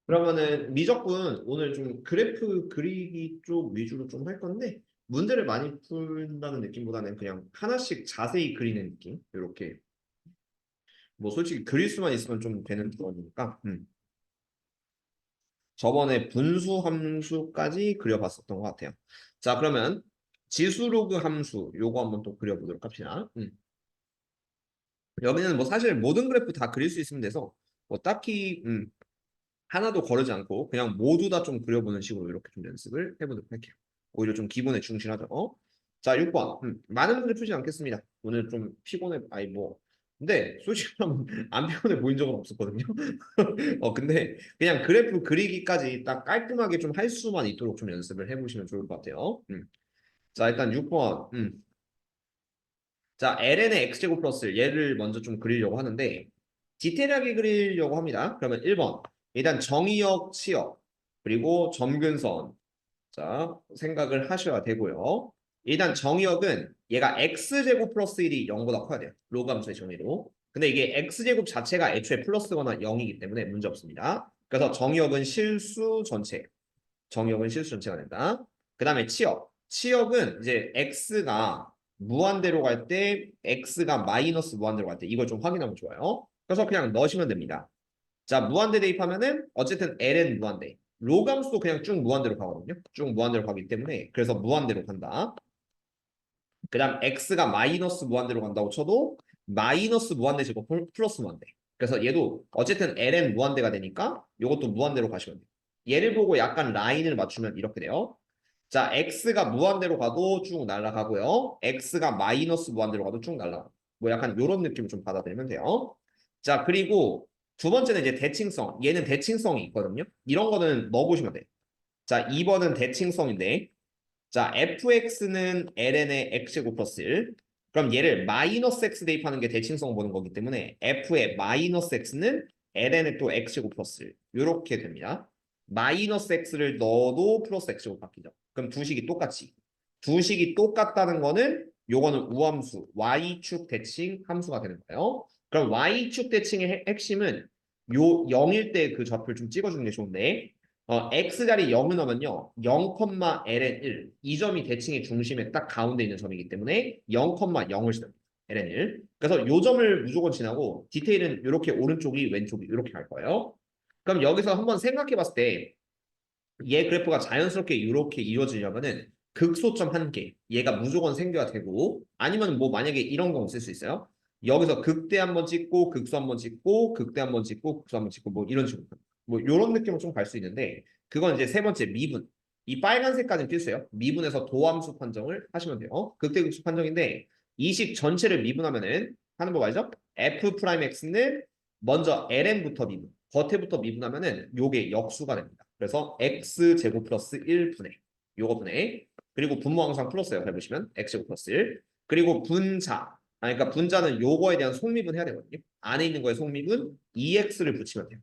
그러면은 미적분 오늘 좀 그래프 그리기 쪽 위주로 좀 할 건데 문제를 많이 푼다는 느낌보다는 그냥 하나씩 자세히 그리는 느낌. 이렇게 뭐 솔직히 그릴 수만 있으면 좀 되는 거니까. 저번에 분수 함수까지 그려봤었던 것 같아요. 자, 그러면 지수로그 함수 요거 한번 또 그려보도록 합시다. 여기는 뭐 사실 모든 그래프 다 그릴 수 있으면 돼서 뭐 딱히 하나도 거르지 않고 그냥 모두 다 좀 그려보는 식으로 이렇게 좀 연습을 해보도록 할게요. 오히려 좀 기본에 충실하죠. 자, 6번. 많은 분들 풀지 않겠습니다. 오늘 좀 피곤해. 아니 뭐. 근데 솔직히 말하면 안 피곤해 보인 적은 없었거든요. 근데 그냥 그래프 그리기까지 딱 깔끔하게 좀 할 수만 있도록 좀 연습을 해보시면 좋을 것 같아요. 자, 일단 6번. 자, ln의 x제곱 플러스 얘를 먼저 좀 그리려고 하는데 디테일하게 그리려고 합니다. 그러면 1번. 일단 정의역, 치역, 그리고 점근선. 자, 생각을 하셔야 되고요. 일단 정의역은 얘가 x제곱 플러스 1이 0보다 커야 돼요. 로그 함수의 정의로. 근데 이게 x제곱 자체가 애초에 플러스거나 0이기 때문에 문제 없습니다. 그래서 정의역은 실수 전체. 정의역은 실수 전체가 된다. 그 다음에 치역. 치역은 이제 x가 무한대로 갈 때, x가 마이너스 무한대로 갈 때 이걸 좀 확인하면 좋아요. 그래서 그냥 넣으시면 됩니다. 자, 무한대 대입하면은 어쨌든 ln 무한대. 로감수도 그냥 쭉 무한대로 가거든요. 쭉 무한대로 가기 때문에 그래서 무한대로 간다. 그 다음 x가 마이너스 무한대로 간다고 쳐도 마이너스 무한대 제곱 플러스 무한대. 그래서 얘도 어쨌든 ln 무한대가 되니까 이것도 무한대로 가시면 돼요. 얘를 보고 약간 라인을 맞추면 이렇게 돼요. 자, x가 무한대로 가도 쭉 날아가고요. x가 마이너스 무한대로 가도 쭉 날아가고. 뭐 약간 이런 느낌을 좀 받아들이면 돼요. 자, 그리고 두 번째는 이제 대칭성. 얘는 대칭성이 있거든요. 이런 거는 넣어보시면 돼요. 자, 2번은 대칭성인데 자, fx는 ln의 x제곱 플러스 1. 그럼 얘를 마이너스 x 대입하는 게 대칭성 보는 거기 때문에 f의 마이너스 x는 ln의 또 x제곱 플러스 1. 이렇게 됩니다. 마이너스 x를 넣어도 플러스 x제곱 바뀌죠. 그럼 두 식이 똑같이. 두 식이 똑같다는 거는 요거는 우함수, y축 대칭 함수가 되는 거예요. 그럼 y축 대칭의 핵심은 요 0일 때 그 좌표를 좀 찍어주는 게 좋은데 x자리 0을 넣으면요. 0,ln 1. 이 점이 대칭의 중심에 딱 가운데 있는 점이기 때문에 0,0을 쓰는 ln 1. 그래서 요 점을 무조건 지나고 디테일은 이렇게 오른쪽이 왼쪽이 이렇게 갈 거예요. 그럼 여기서 한번 생각해 봤을 때 얘 그래프가 자연스럽게 이렇게 이루어지려면은 극소점 한 개, 얘가 무조건 생겨야 되고 아니면 뭐 만약에 이런 거 쓸 수 있어요. 여기서 극대 한번 찍고 극소 한번 찍고 극대 한번 찍고 극소 한번 찍고 뭐 이런 식으로 뭐 이런 느낌으로 좀 갈 수 있는데 그건 이제 세 번째 미분. 이 빨간색까지는 필수예요. 미분에서 도함수 판정을 하시면 돼요. 극대 극소 판정인데 이 식 전체를 미분하면은 하는 법 알죠? f 프라임 x는 먼저 ln부터 미분, 겉에부터 미분하면은 요게 역수가 됩니다. 그래서 x제곱 플러스 1분의 요거 분의 그리고 분모 항상 플러스예요. 잘 보시면 x제곱 플러스 1 그리고 분자 그러니까 분자는 요거에 대한 속미분 해야 되거든요. 안에 있는 거에 속미분 2x를 붙이면 돼요.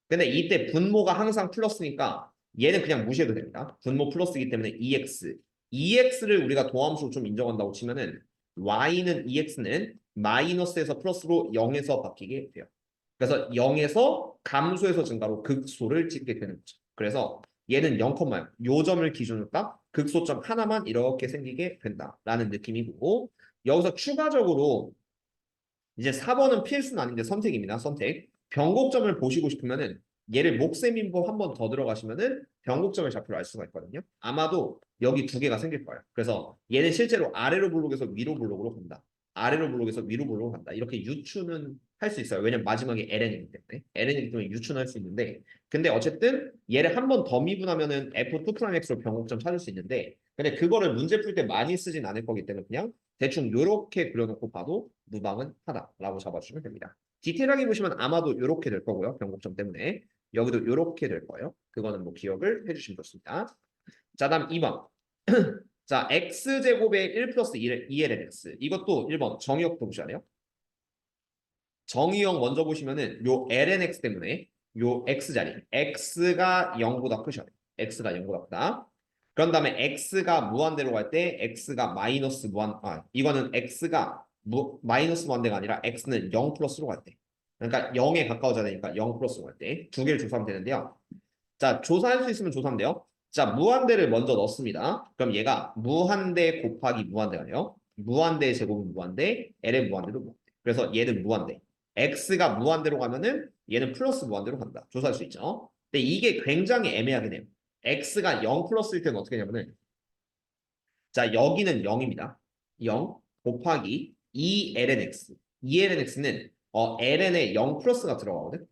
근데 이때 분모가 항상 플러스니까 얘는 그냥 무시해도 됩니다. 분모 플러스이기 때문에 2x 2x를 우리가 도함수로 좀 인정한다고 치면은 y는 2x는 마이너스에서 플러스로 0에서 바뀌게 돼요. 그래서 0에서 감소에서 증가로 극소를 찍게 되는 거죠. 그래서 얘는 0,0 요 점을 기준으로 딱 극소점 하나만 이렇게 생기게 된다라는 느낌이고 여기서 추가적으로 이제 4번은 필수는 아닌데 선택입니다. 선택. 변곡점을 보시고 싶으면은 얘를 목세민법 한 번 더 들어가시면은 변곡점의 좌표를 알 수가 있거든요. 아마도 여기 두 개가 생길 거예요. 그래서 얘는 실제로 아래로 블록에서 위로 블록으로 간다. 아래로 블록에서 위로 블록으로 간다. 이렇게 유추는 할 수 있어요. 왜냐면 마지막에 ln이기 때문에. ln이기 때문에 유추는 할 수 있는데 근데 어쨌든 얘를 한 번 더 미분하면은 f2'x로 변곡점 찾을 수 있는데 근데 그거를 문제 풀 때 많이 쓰진 않을 거기 때문에 그냥 대충 요렇게 그려놓고 봐도 무방은 하다라고 잡아주시면 됩니다. 디테일하게 보시면 아마도 요렇게 될 거고요. 변곡점 때문에. 여기도 요렇게 될 거예요. 그거는 뭐 기억을 해주시면 좋습니다. 자, 다음 2번. 자, x제곱의 1 플러스 2ln x. 이것도 1번 정의역도 보셔야 돼요. 정의역 먼저 보시면은 요 ln x 때문에 요 x자리. x가 0보다 크셔야 돼요. x가 0보다 크다. 그런 다음에 x가 무한대로 갈 때 x가 이거는 x가 마이너스 무한대가 아니라 x는 0 플러스로 갈 때. 그러니까 0에 가까워져야 되니까 0 플러스 할 때 두 개를 조사하면 되는데요. 자, 조사할 수 있으면 조사하면 돼요. 자, 무한대를 먼저 넣습니다. 그럼 얘가 무한대 곱하기 무한대가 돼요. 무한대의 제곱은 무한대, L의 무한대도 무한대. 그래서 얘는 무한대. X가 무한대로 가면은 얘는 플러스 무한대로 간다. 조사할 수 있죠. 근데 이게 굉장히 애매하긴 해요. X가 0 플러스일 때는 어떻게 하냐면은 자, 여기는 0입니다. 0 곱하기 2lnx. 2lnx는 ln에 0 플러스가 들어가거든.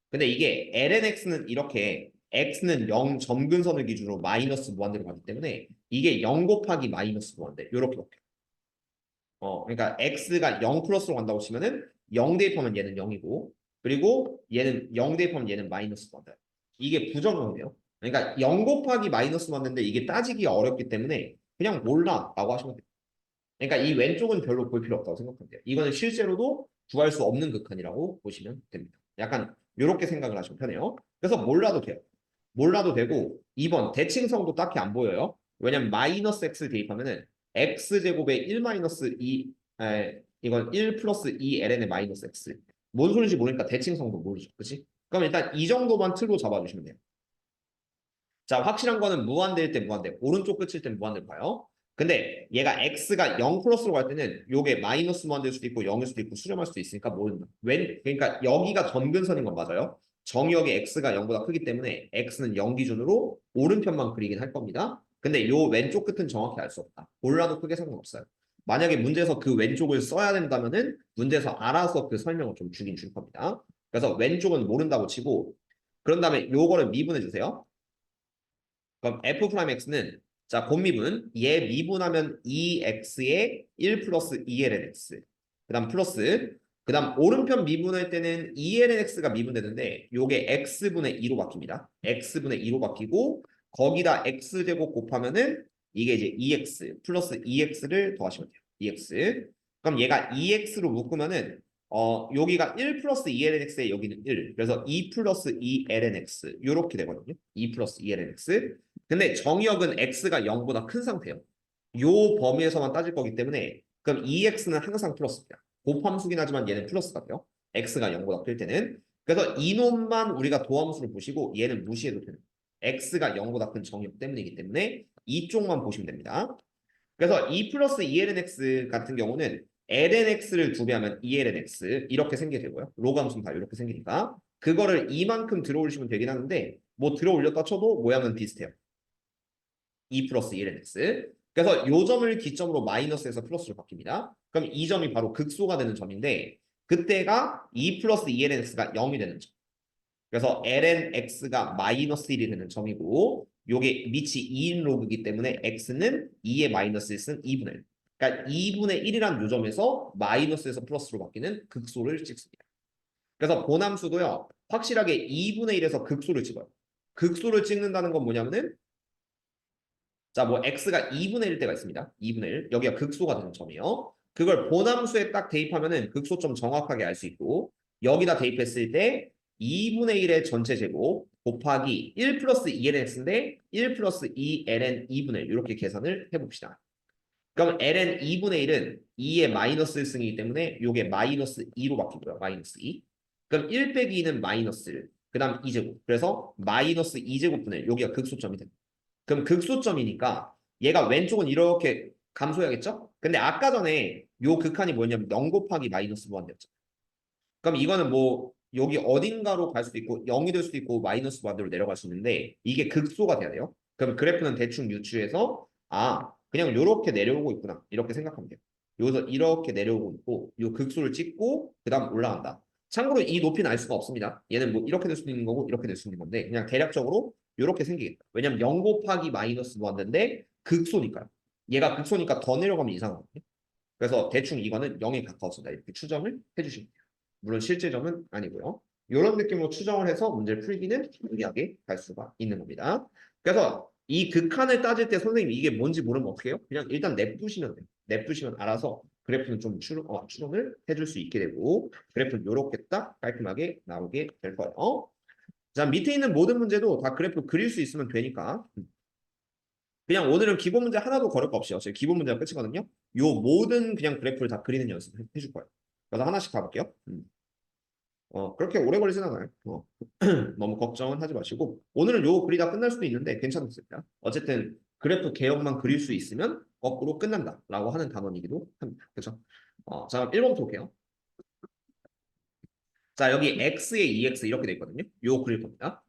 근데 이게 lnx는 이렇게 x는 0 점근선을 기준으로 마이너스 무한대로 가기 때문에 이게 0 곱하기 마이너스 무한대 이렇게 바뀌어요. 그러니까 x가 0 플러스로 간다고 치면은 0 대입하면 얘는 0이고 그리고 얘는 0 대입하면 얘는 마이너스 무한대. 이게 부정형이에요. 그러니까 0 곱하기 마이너스 무한대인데 이게 따지기가 어렵기 때문에 그냥 몰라 라고 하시면 돼요. 그러니까 이 왼쪽은 별로 볼 필요 없다고 생각하면 돼요. 이거는 실제로도 구할 수 없는 극한이라고 보시면 됩니다. 약간 이렇게 생각을 하시면 편해요. 그래서 몰라도 돼요. 몰라도 되고 2번 대칭성도 딱히 안 보여요. 왜냐면 마이너스 x 대입하면은 x제곱에 1 마이너스 2 이건 1 플러스 2ln의 마이너스 x 뭔 소리인지 모르니까 대칭성도 모르죠. 그치? 그럼 일단 이 정도만 틀로 잡아주시면 돼요. 자, 확실한 거는 무한대일 때 무한대, 오른쪽 끝일 때 무한대로 봐요. 근데 얘가 x가 0 플러스로 갈 때는 요게 마이너스 무한대일 수도 있고 0일 수도 있고 수렴할 수도 있으니까 모른다. 그러니까 여기가 점근선인 건 맞아요. 정역의 x가 0보다 크기 때문에 x는 0 기준으로 오른편만 그리긴 할 겁니다. 근데 요 왼쪽 끝은 정확히 알 수 없다. 몰라도 크게 상관없어요. 만약에 문제에서 그 왼쪽을 써야 된다면은 문제에서 알아서 그 설명을 좀 주긴 줄 겁니다. 그래서 왼쪽은 모른다고 치고 그런 다음에 요거를 미분해 주세요. 그럼 f'(x는) 자, 곱미분 얘 미분하면 2x에 1 플러스 2lnx 그 다음 플러스 그 다음 오른편 미분할 때는 2lnx가 미분되는데 요게 x분의 2로 바뀝니다. x분의 2로 바뀌고 거기다 x제곱 곱하면은 이게 이제 2x 플러스 2x를 더하시면 돼요. 2x 그럼 얘가 2x로 묶으면은 여기가 1 플러스 2lnx에 여기는 1 그래서 2 플러스 2lnx 요렇게 되거든요. 2 플러스 2lnx 근데 정의역은 x가 0보다 큰 상태예요. 요 범위에서만 따질 거기 때문에 그럼 2x는 항상 플러스입니다. 곱함수긴 하지만 얘는 플러스가 돼요. x가 0보다 클 때는. 그래서 이놈만 우리가 도함수를 보시고 얘는 무시해도 되는 x가 0보다 큰 정의역 때문이기 때문에 이쪽만 보시면 됩니다. 그래서 2 플러스 2lnx 같은 경우는 lnx를 2배하면 2lnx 이렇게 생기게 되고요. 로그함수는 다 이렇게 생기니까 그거를 이만큼 들어올리시면 되긴 하는데 뭐 들어올렸다 쳐도 모양은 비슷해요. 2 플러스 1nx. 그래서 요 점을 기점으로 마이너스에서 플러스로 바뀝니다. 그럼 이 점이 바로 극소가 되는 점인데 그때가 2 플러스 2lnx가 0이 되는 점. 그래서 lnx가 마이너스 1이 되는 점이고 요게 밑이 2인 로그이기 때문에 x는 2의 마이너스 1은 2분의 1. 그러니까 2분의 1이란 요점에서 마이너스에서 플러스로 바뀌는 극소를 찍습니다. 그래서 보남수도요. 확실하게 2분의 1에서 극소를 찍어요. 극소를 찍는다는 건 뭐냐면은 자, 뭐 x가 2분의 1 때가 있습니다. 2분의 1. 여기가 극소가 되는 점이에요. 그걸 본함수에 딱 대입하면은 극소점 정확하게 알 수 있고 여기다 대입했을 때 2분의 1의 전체 제곱 곱하기 1 플러스 2lnx인데 1 플러스 2ln 2분의 1 이렇게 계산을 해봅시다. 그럼 ln 2분의 1은 2의 마이너스 1승이기 때문에 이게 마이너스 2로 바뀌고요. 마이너스 2. 그럼 1 빼기 2는 마이너스 1. 그 다음 2제곱. 그래서 마이너스 2제곱분의 1. 여기가 극소점이 됩니다. 그럼 극소점이니까 얘가 왼쪽은 이렇게 감소해야겠죠? 근데 아까 전에 요 극한이 뭐였냐면 0 곱하기 마이너스 무한대였죠. 그럼 이거는 뭐 여기 어딘가로 갈 수도 있고 0이 될 수도 있고 마이너스 무한대로 내려갈 수 있는데 이게 극소가 돼야 돼요. 그럼 그래프는 대충 유추해서 그냥 요렇게 내려오고 있구나 이렇게 생각하면 돼요. 여기서 이렇게 내려오고 있고 요 극소를 찍고 그 다음 올라간다. 참고로 이 높이는 알 수가 없습니다. 얘는 뭐 이렇게 될 수도 있는 거고 이렇게 될 수도 있는 건데 그냥 대략적으로 이렇게 생기겠다. 왜냐면 0 곱하기 마이너스 무한대인데 극소니까요. 얘가 극소니까 더 내려가면 이상하거든요. 그래서 대충 이거는 0에 가까워진다. 이렇게 추정을 해주시면 돼요. 물론 실제점은 아니고요. 이런 느낌으로 추정을 해서 문제를 풀기는 유리하게 갈 수가 있는 겁니다. 그래서 이 극한을 따질 때 선생님이 이게 뭔지 모르면 어떻게 해요? 그냥 일단 냅두시면 돼요. 냅두시면 알아서 그래프는 좀 추론을 해줄 수 있게 되고 그래프는 이렇게 딱 깔끔하게 나오게 될 거예요. 자, 밑에 있는 모든 문제도 다 그래프 그릴 수 있으면 되니까 그냥 오늘은 기본 문제 하나도 걸을 거 없이요. 제 기본 문제가 끝이거든요. 요 모든 그냥 그래프를 다 그리는 연습을 해줄 거예요. 그래서 하나씩 가볼게요. 그렇게 오래 걸리진 않아요. 너무 걱정은 하지 마시고 오늘은 요 글이 다 끝날 수도 있는데 괜찮습니다. 어쨌든 그래프 개혁만 그릴 수 있으면 거꾸로 끝난다라고 하는 단원이기도 합니다. 그렇죠? 자, 그럼 1번부터 볼게요. 자, 여기 x에 2x 이렇게 돼 있거든요. 요 그릴 겁니다.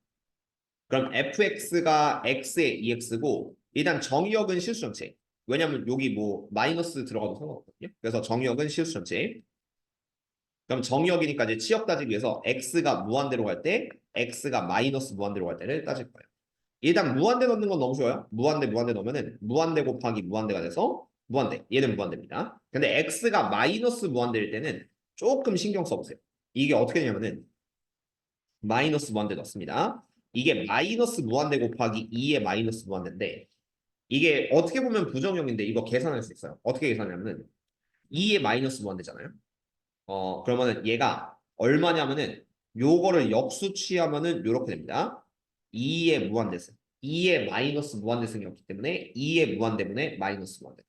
그럼 fx가 x에 2x고 일단 정의역은 실수 전체. 왜냐면 여기 뭐 마이너스 들어가도 상관없거든요. 그래서 정의역은 실수 전체. 그럼 정의역이니까 이제 치역 따지기 위해서 x가 무한대로 갈 때, x가 마이너스 무한대로 갈 때를 따질 거예요. 일단 무한대 넣는 건 너무 좋아요. 무한대 넣으면은 무한대 곱하기 무한대가 돼서 무한대. 얘는 무한대입니다. 근데 x가 마이너스 무한대일 때는 조금 신경 써보세요. 이게 어떻게 되냐면은 마이너스 무한대 넣습니다. 이게 마이너스 무한대 곱하기 2의 마이너스 무한대인데 이게 어떻게 보면 부정형인데 이거 계산할 수 있어요. 어떻게 계산하냐면은 2의 마이너스 무한대잖아요. 그러면은 얘가 얼마냐면은 요거를 역수 취하면은 요렇게 됩니다. 2의 무한대승. 2의 마이너스 무한대승이었기 때문에 2의 무한대분의 마이너스 무한대.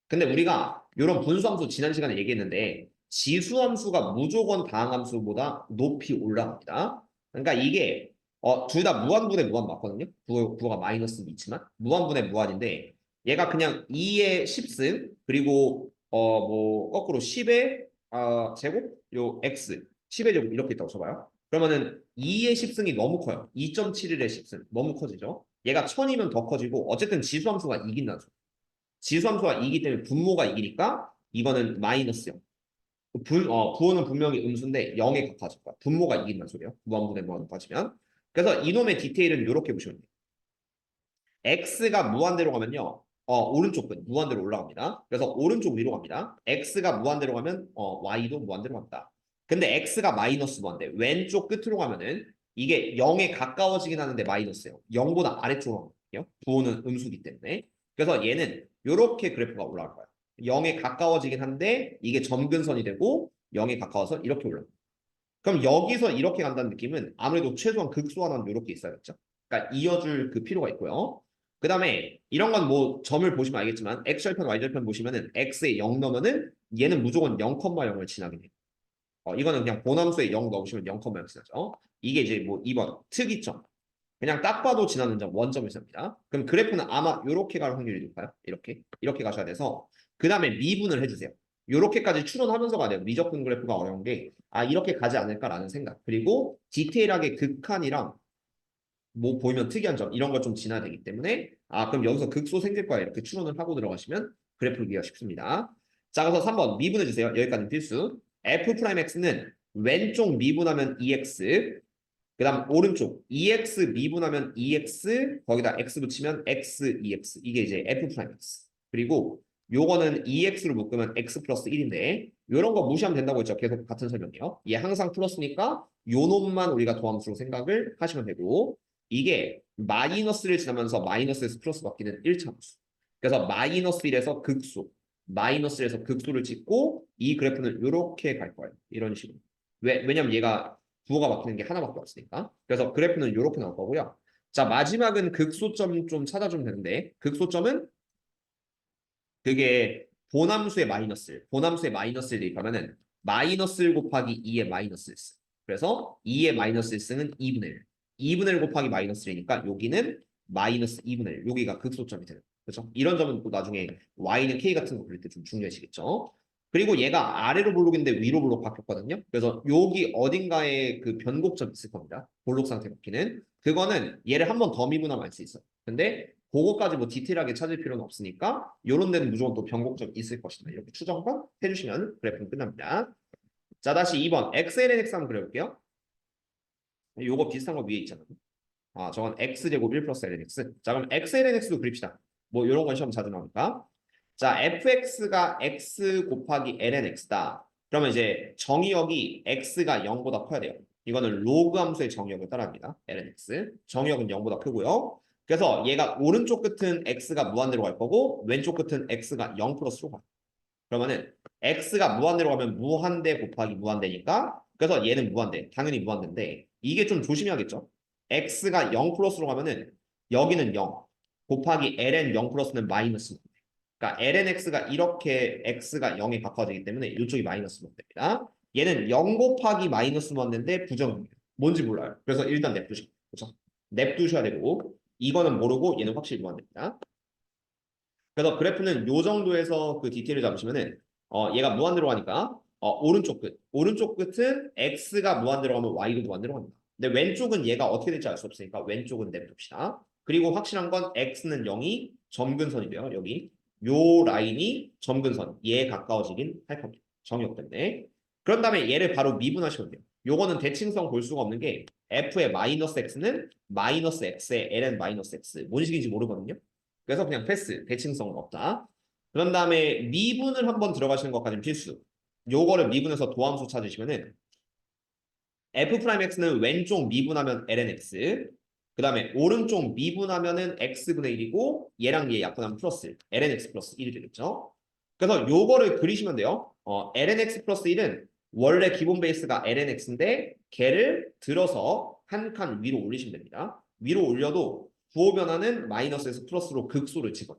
근데 우리가 이런 분수함수 지난 시간에 얘기했는데 지수함수가 무조건 다항함수보다 높이 올라갑니다. 그러니까 이게 둘 다 무한분의 무한 맞거든요. 부호가 마이너스 있지만 무한분의 무한인데 얘가 그냥 2의 10승 그리고 뭐 거꾸로 10의 제곱 요 x 10의 제곱 이렇게 있다고 쳐봐요. 그러면은 2의 10승이 너무 커요. 2.71의 10승 너무 커지죠. 얘가 1000이면 더 커지고 어쨌든 지수함수가 이긴다는 소리. 지수함수가 2이기 때문에 분모가 이기니까 이거는 마이너스 0. 부호는 분명히 음수인데 0에 가까워질 거야. 분모가 이긴다는 소리예요. 무한분의 무한으로 따지면. 그래서 이놈의 디테일은 이렇게 보시면 돼요. x가 무한대로 가면요. 오른쪽은 무한대로 올라갑니다. 그래서 오른쪽 위로 갑니다. x가 무한대로 가면 y도 무한대로 갑니다. 근데 x가 마이너스 무한대. 왼쪽 끝으로 가면은 이게 0에 가까워지긴 하는데 마이너스예요. 0보다 아래쪽으로 가거든요. 부호는 음수기 때문에. 그래서 얘는 이렇게 그래프가 올라갈 거예요. 0에 가까워지긴 한데 이게 점근선이 되고 0에 가까워서 이렇게 올라갑니다. 그럼 여기서 이렇게 간다는 느낌은 아무래도 최소한 극소 하나는 이렇게 있어야겠죠. 그러니까 이어줄 그 필요가 있고요. 그 다음에 이런 건 뭐 점을 보시면 알겠지만 x절편, y절편 보시면은 x에 0 넣으면은 얘는 무조건 0,0을 지나게 돼요. 이거는 그냥 본함수에 0 넣으시면 0,0 지나죠. 이게 이제 뭐 2번 특이점. 그냥 딱 봐도 지나는 점 원점을 씁니다. 그럼 그래프는 아마 이렇게 갈 확률이 높아요. 이렇게 가셔야 돼서 그 다음에 미분을 해주세요. 이렇게까지 추론하면서 가야 돼요. 미적분 그래프가 어려운 게 이렇게 가지 않을까라는 생각. 그리고 디테일하게 극한이랑 뭐 보이면 특이한 점 이런 걸 좀 지나야 되기 때문에 그럼 여기서 극소 생길 거야 이렇게 추론을 하고 들어가시면 그래프를 그리기가 쉽습니다. 자 그래서 3번 미분해 주세요. 여기까지는 필수. f'(x는) 왼쪽 미분하면 2x 그 다음 오른쪽 2x 미분하면 2x 거기다 x 붙이면 x 2x 이게 이제 f'(x) 그리고 요거는 2x로 묶으면 x 플러스 1인데 요런 거 무시하면 된다고 했죠. 계속 같은 설명이요. 얘 항상 플러스니까 요 놈만 우리가 도함수로 생각을 하시면 되고 이게 마이너스를 지나면서 마이너스에서 플러스 바뀌는 1차 함수. 그래서 마이너스 1에서 극소 마이너스 1에서 극소를 찍고 이 그래프는 이렇게 갈 거예요. 이런 식으로. 왜냐면 얘가 부호가 바뀌는 게 하나밖에 없으니까. 그래서 그래프는 이렇게 나올 거고요. 자, 마지막은 극소점 좀 찾아주면 되는데 극소점은 그게 본함수의 마이너스를 대입하면은 마이너스 1 곱하기 2의 마이너스 1승. 그래서 2의 마이너스 1승은 2분의 1. 2분의 1 곱하기 마이너스 1이니까 여기는 마이너스 2분의 1. 여기가 극소점이 되는 거죠. 그렇죠? 이런 점은 또 나중에 y는 k 같은 거 그릴 때 좀 중요해지겠죠. 그리고 얘가 아래로 볼록인데 위로 볼록 바뀌었거든요. 그래서 여기 어딘가에 그 변곡점 있을 겁니다. 볼록 상태 바뀌는. 그거는 얘를 한 번 더 미분하면 알 수 있어요. 근데 그거까지 뭐 디테일하게 찾을 필요는 없으니까 이런 데는 무조건 또 변곡점 있을 것이다. 이렇게 추정만 해주시면 그래프는 끝납니다. 자 다시 2번 xlnx 한번 그려볼게요. 요거 비슷한 거 위에 있잖아요. 저건 x제곱 1 플러스 lnx. 자 그럼 xlnx도 그립시다. 뭐 이런 건 시험 자주 나오니까. 자 fx가 x 곱하기 lnx다. 그러면 이제 정의역이 x가 0보다 커야 돼요. 이거는 로그 함수의 정의역을 따라합니다. lnx. 정의역은 0보다 크고요. 그래서 얘가 오른쪽 끝은 x가 무한대로 갈 거고 왼쪽 끝은 x가 0 플러스로 가요. 그러면은 x가 무한대로 가면 무한대 곱하기 무한대니까 그래서 얘는 무한대. 당연히 무한대인데 이게 좀 조심해야겠죠. x가 0 플러스로 가면은 여기는 0 곱하기 ln 0 플러스는 마이너스. 그러니까 lnx가 이렇게 x가 0에 가까워지기 때문에 이쪽이 마이너스 됩니다. 얘는 0 곱하기 마이너스 무한대인데 부정이에요. 뭔지 몰라요. 그래서 일단 냅두시고. 그렇죠? 냅두셔야 되고 이거는 모르고 얘는 확실히 무한대입니다. 그래서 그래프는 요 정도에서 그 디테일을 잡으시면은 얘가 무한대로 가니까 오른쪽 끝은 x가 무한대로 가면 y도 무한대로 갑니다. 근데 왼쪽은 얘가 어떻게 될지 알 수 없으니까 왼쪽은 냅둡시다. 그리고 확실한 건 x는 0이 점근선이 돼요. 여기 요 라인이 점근선 얘에 가까워지긴 할 겁니다. 정의역 때문에. 그런 다음에 얘를 바로 미분하시면 돼요. 요거는 대칭성 볼 수가 없는 게 f의 마이너스 x는 마이너스 x의 ln 마이너스 x 뭔 식인지 모르거든요. 그래서 그냥 패스, 대칭성은 없다. 그런 다음에 미분을 한번 들어가시는 것까지는 필수. 요거를 미분해서 도함수 찾으시면은 f'x는 왼쪽 미분하면 lnx, 그 다음에 오른쪽 미분하면은 x분의 1이고 얘랑 얘 약분하면 플러스 lnx 플러스 1이 되겠죠. 그래서 요거를 그리시면 돼요. lnx 플러스 1은 원래 기본 베이스가 lnx인데 걔를 들어서 한 칸 위로 올리시면 됩니다. 위로 올려도 부호 변화는 마이너스에서 플러스로 극소를 집어요.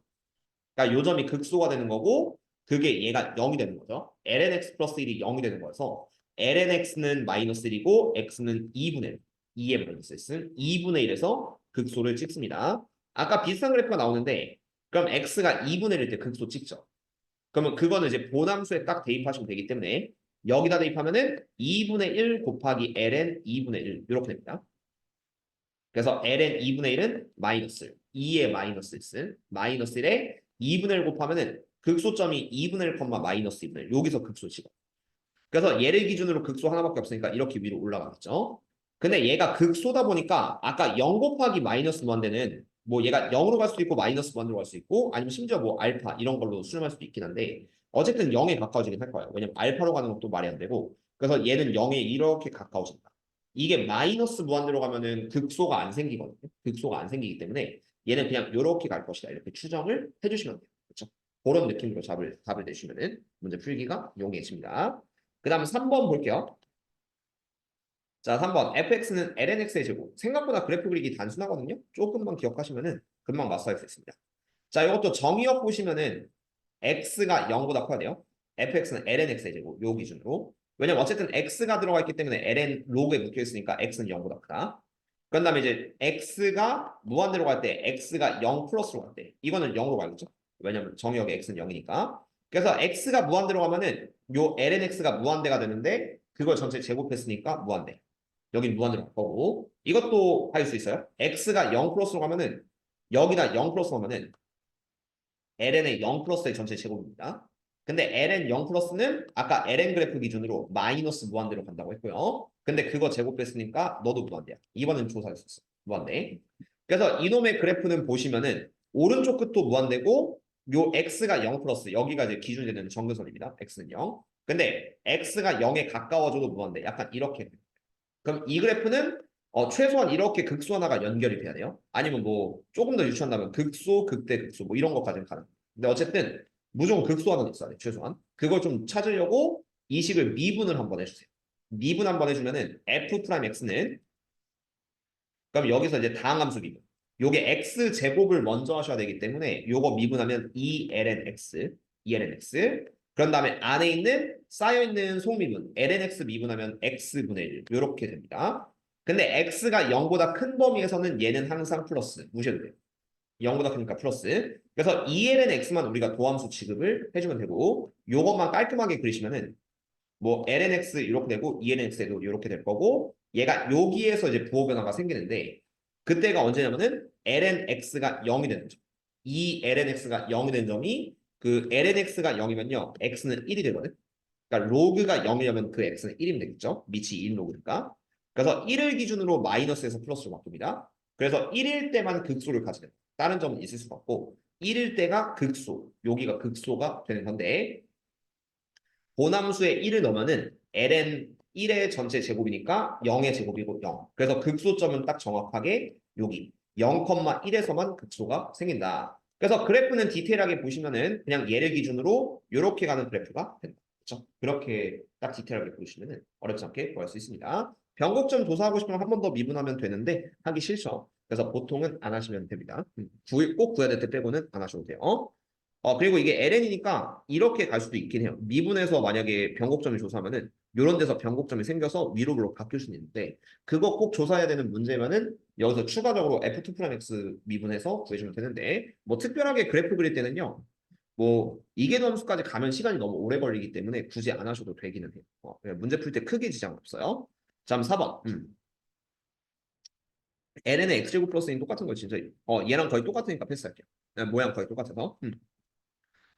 그러니까 요 점이 극소가 되는 거고 그게 얘가 0이 되는 거죠. lnx 플러스 1이 0이 되는 거여서 lnx는 마이너스 1이고 x는 2분의 1. 2의 마이너스 x는 2분의 1에서 극소를 찍습니다. 아까 비슷한 그래프가 나오는데 그럼 x가 2분의 1일 때 극소 찍죠. 그러면 그거는 이제 보남수에 딱 대입하시면 되기 때문에 여기다 대입하면은 2분의 1 곱하기 ln 2분의 1 이렇게 됩니다. 그래서 ln 2분의 1은 마이너스 2의 마이너스 1 마이너스 1에 2분의 1 곱하면은 극소점이 2분의 1, 마이너스 2분의 1 여기서 극소치고 그래서 얘를 기준으로 극소 하나밖에 없으니까 이렇게 위로 올라가겠죠. 근데 얘가 극소다 보니까 아까 0 곱하기 마이너스 무한대는 뭐 얘가 0으로 갈 수도 있고 마이너스 무한대로 갈 수 있고 아니면 심지어 뭐 알파 이런 걸로 수렴할 수도 있긴 한데 어쨌든 0에 가까워지긴 할 거예요. 왜냐면 알파로 가는 것도 말이 안 되고 그래서 얘는 0에 이렇게 가까워진다. 이게 마이너스 무한대로 가면은 극소가 안 생기거든요. 극소가 안 생기기 때문에 얘는 그냥 이렇게 갈 것이다. 이렇게 추정을 해주시면 돼요. 그렇죠? 그런 느낌으로 답을 내시면은 문제 풀기가 용이해집니다. 그 다음 3번 볼게요. 자, 3번. fx는 lnx의 제곱. 생각보다 그래프 그리기 단순하거든요. 조금만 기억하시면은 금방 마스터할 수 있습니다. 자, 이것도 정의역 보시면은 x가 0보다 커야 돼요. fx는 lnx의 제곱. 요 기준으로. 왜냐면 어쨌든 x가 들어가 있기 때문에 ln 로그에 묶여 있으니까 x는 0보다 크다. 그런 다음에 이제 x가 무한대로 갈 때 x가 0 플러스로 갈 때 이거는 0으로 가겠죠. 왜냐면 정의역의 x는 0이니까. 그래서 x가 무한대로 가면은 요 lnx가 무한대가 되는데 그걸 전체 제곱했으니까 무한대. 여긴 무한대로 갈 거고 이것도 할 수 있어요. x가 0 플러스로 가면은 여기다 0 플러스로 가면은 ln의 0 플러스의 전체 제곱입니다. 근데 ln 0 플러스는 아까 ln 그래프 기준으로 마이너스 무한대로 간다고 했고요. 근데 그거 제곱했으니까 너도 무한대야. 이번엔 조사할 수 있어. 무한대. 그래서 이놈의 그래프는 보시면은 오른쪽 끝도 무한대고 요 x가 0 플러스 여기가 이제 기준이 되는 정근선입니다. x는 0. 근데 x가 0에 가까워져도 무한대. 약간 이렇게. 그럼 이 그래프는 최소한 이렇게 극소 하나가 연결이 돼야 돼요. 아니면 뭐 조금 더 유추한다면 극소, 극대, 극소 뭐 이런 것까지는 가능. 근데 어쨌든 무조건 극소 하나는 있어야 돼. 최소한. 그걸 좀 찾으려고 이 식을 미분을 한번 해주세요. 미분 한번 해주면은 f'x는 그럼 여기서 이제 다항함수 미분. 요게 x 제곱을 먼저 하셔야 되기 때문에 요거 미분하면 2lnx, 2lnx. 그런 다음에 안에 있는 쌓여있는 속미분 lnx 미분하면 x분의 1 이렇게 됩니다. 근데 x가 0보다 큰 범위에서는 얘는 항상 플러스 무시해도 돼요. 0보다 크니까 플러스. 그래서 2lnx만 우리가 도함수 취급을 해주면 되고 요것만 깔끔하게 그리시면은 뭐 lnx 이렇게 되고 enx에도 이렇게 될 거고 얘가 여기에서 이제 부호 변화가 생기는데 그때가 언제냐면은 lnx가 0이 되는 점. 이 lnx가 0이 된 점이 그 lnx가 0이면요 x는 1이 되거든. 그러니까 로그가 0이려면 그 x는 1이면 되겠죠. 밑이 1 로그니까. 그래서 1을 기준으로 마이너스에서 플러스로 바꿉니다. 그래서 1일 때만 극소를 가지는 다른 점은 있을 수가 없고 1일 때가 극소, 여기가 극소가 되는 건데 보남수에 1을 넣으면은 ln 1의 전체 제곱이니까 0의 제곱이고 0. 그래서 극소점은 딱 정확하게 여기 0,1에서만 극소가 생긴다. 그래서 그래프는 디테일하게 보시면은 그냥 얘를 기준으로 이렇게 가는 그래프가 된다. 그렇죠? 그렇게 딱 디테일하게 보시면은 어렵지 않게 구할 수 있습니다. 변곡점 조사하고 싶으면 한 번 더 미분하면 되는데 하기 싫죠. 그래서 보통은 안 하시면 됩니다. 꼭 구해야 될 때 빼고는 안 하셔도 돼요. 그리고 이게 ln이니까 이렇게 갈 수도 있긴 해요. 미분에서 만약에 변곡점을 조사하면은 이런 데서 변곡점이 생겨서 위로 바뀔 수는 있는데 그거 꼭 조사해야 되는 문제면은 여기서 추가적으로 f2'x 미분해서 구해주면 되는데 뭐 특별하게 그래프 그릴 때는요. 뭐 이계도 함수까지 가면 시간이 너무 오래 걸리기 때문에 굳이 안 하셔도 되기는 해요. 그냥 문제 풀 때 크게 지장 없어요. 자, 그럼 4번. ln의 x제곱 플러스 1 똑같은 거 진짜 얘랑 거의 똑같으니까 패스할게요. 모양 거의 똑같아서.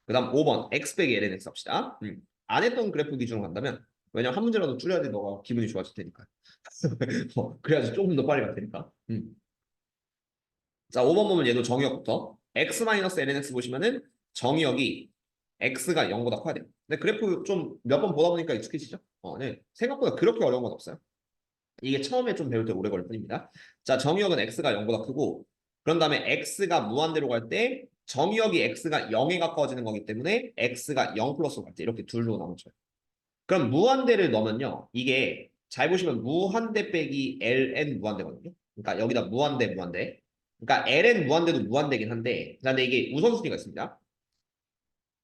그다음 5번 x 빼기 lnx 합시다. 안 했던 그래프 기준으로 간다면 왜냐면 한 문제라도 줄여야지 너가 기분이 좋아질 테니까. 그래야지 조금 더 빨리 갈 테니까. 자, 5번 보면 얘도 정의역부터 x-lnx 보시면은 정의역이 x가 0보다 커야 돼요. 근데 그래프 좀 몇 번 보다 보니까 익숙해지죠? 네. 생각보다 그렇게 어려운 건 없어요. 이게 처음에 좀 배울 때 오래 걸릴 뿐입니다. 자, 정의역은 x가 0보다 크고 그런 다음에 x가 무한대로 갈 때 정의역이 x가 0에 가까워지는 거기 때문에 x가 0 플러스로 갈 때 이렇게 둘로 나눠져요. 그럼 무한대를 넣으면요. 이게 잘 보시면 무한대 빼기 ln 무한대거든요. 그러니까 여기다 무한대. 그러니까 ln 무한대도 무한대긴 한데 근데 이게 우선순위가 있습니다.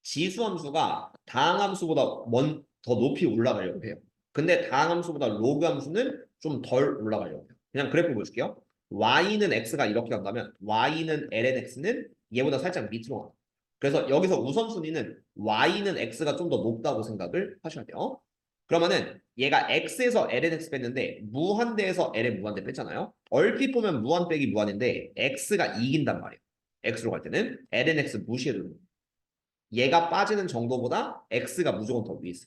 지수함수가 다항함수보다 더 높이 올라가려고 해요. 근데 다항함수보다 로그함수는 좀 덜 올라가려고 해요. 그냥 그래프 보여줄게요. y는 x가 이렇게 간다면 y는 ln x는 얘보다 살짝 밑으로 가요. 그래서 여기서 우선순위는 y는 x가 좀 더 높다고 생각을 하셔야 돼요. 그러면은 얘가 x에서 ln x 뺐는데 무한대에서 ln 무한대 뺐잖아요. 얼핏 보면 무한 빼기 무한인데 x가 이긴단 말이에요. x로 갈 때는 ln x 무시해도 됩니다. 얘가 빠지는 정도보다 x가 무조건 더 위에 있어.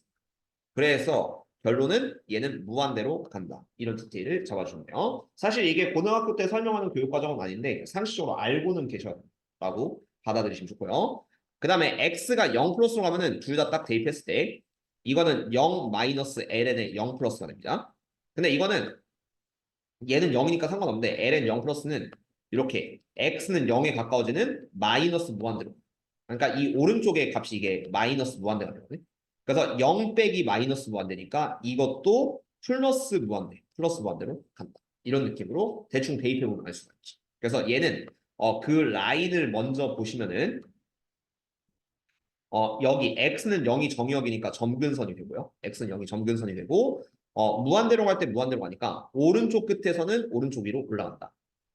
그래서 결론은 얘는 무한대로 간다. 이런 디테일을 잡아주면 돼요. 사실 이게 고등학교 때 설명하는 교육과정은 아닌데 상식적으로 알고는 계셔라고 받아들이시면 좋고요. 그 다음에 x가 0 플러스로 가면은 둘 다 딱 대입했을 때 이거는 0 마이너스 ln의 0 플러스가 됩니다. 근데 이거는 얘는 0이니까 상관없는데 ln 0 플러스는 이렇게 x는 0에 가까워지는 마이너스 무한대로 그러니까 이 오른쪽의 값이 이게 마이너스 무한대가 되거든요. 그래서 0 빼기 마이너스 무한대니까 이것도 플러스 무한대로 간다. 이런 느낌으로 대충 대입해보면 알 수가 있지. 그래서 얘는 그 라인을 먼저 보시면은 여기 x는 0이 정의역이니까 점근선이 되고요. x는 0이 점근선이 되고 무한대로 갈 때 무한대로 가니까 오른쪽 끝에서는 오른쪽 위로 올라간다.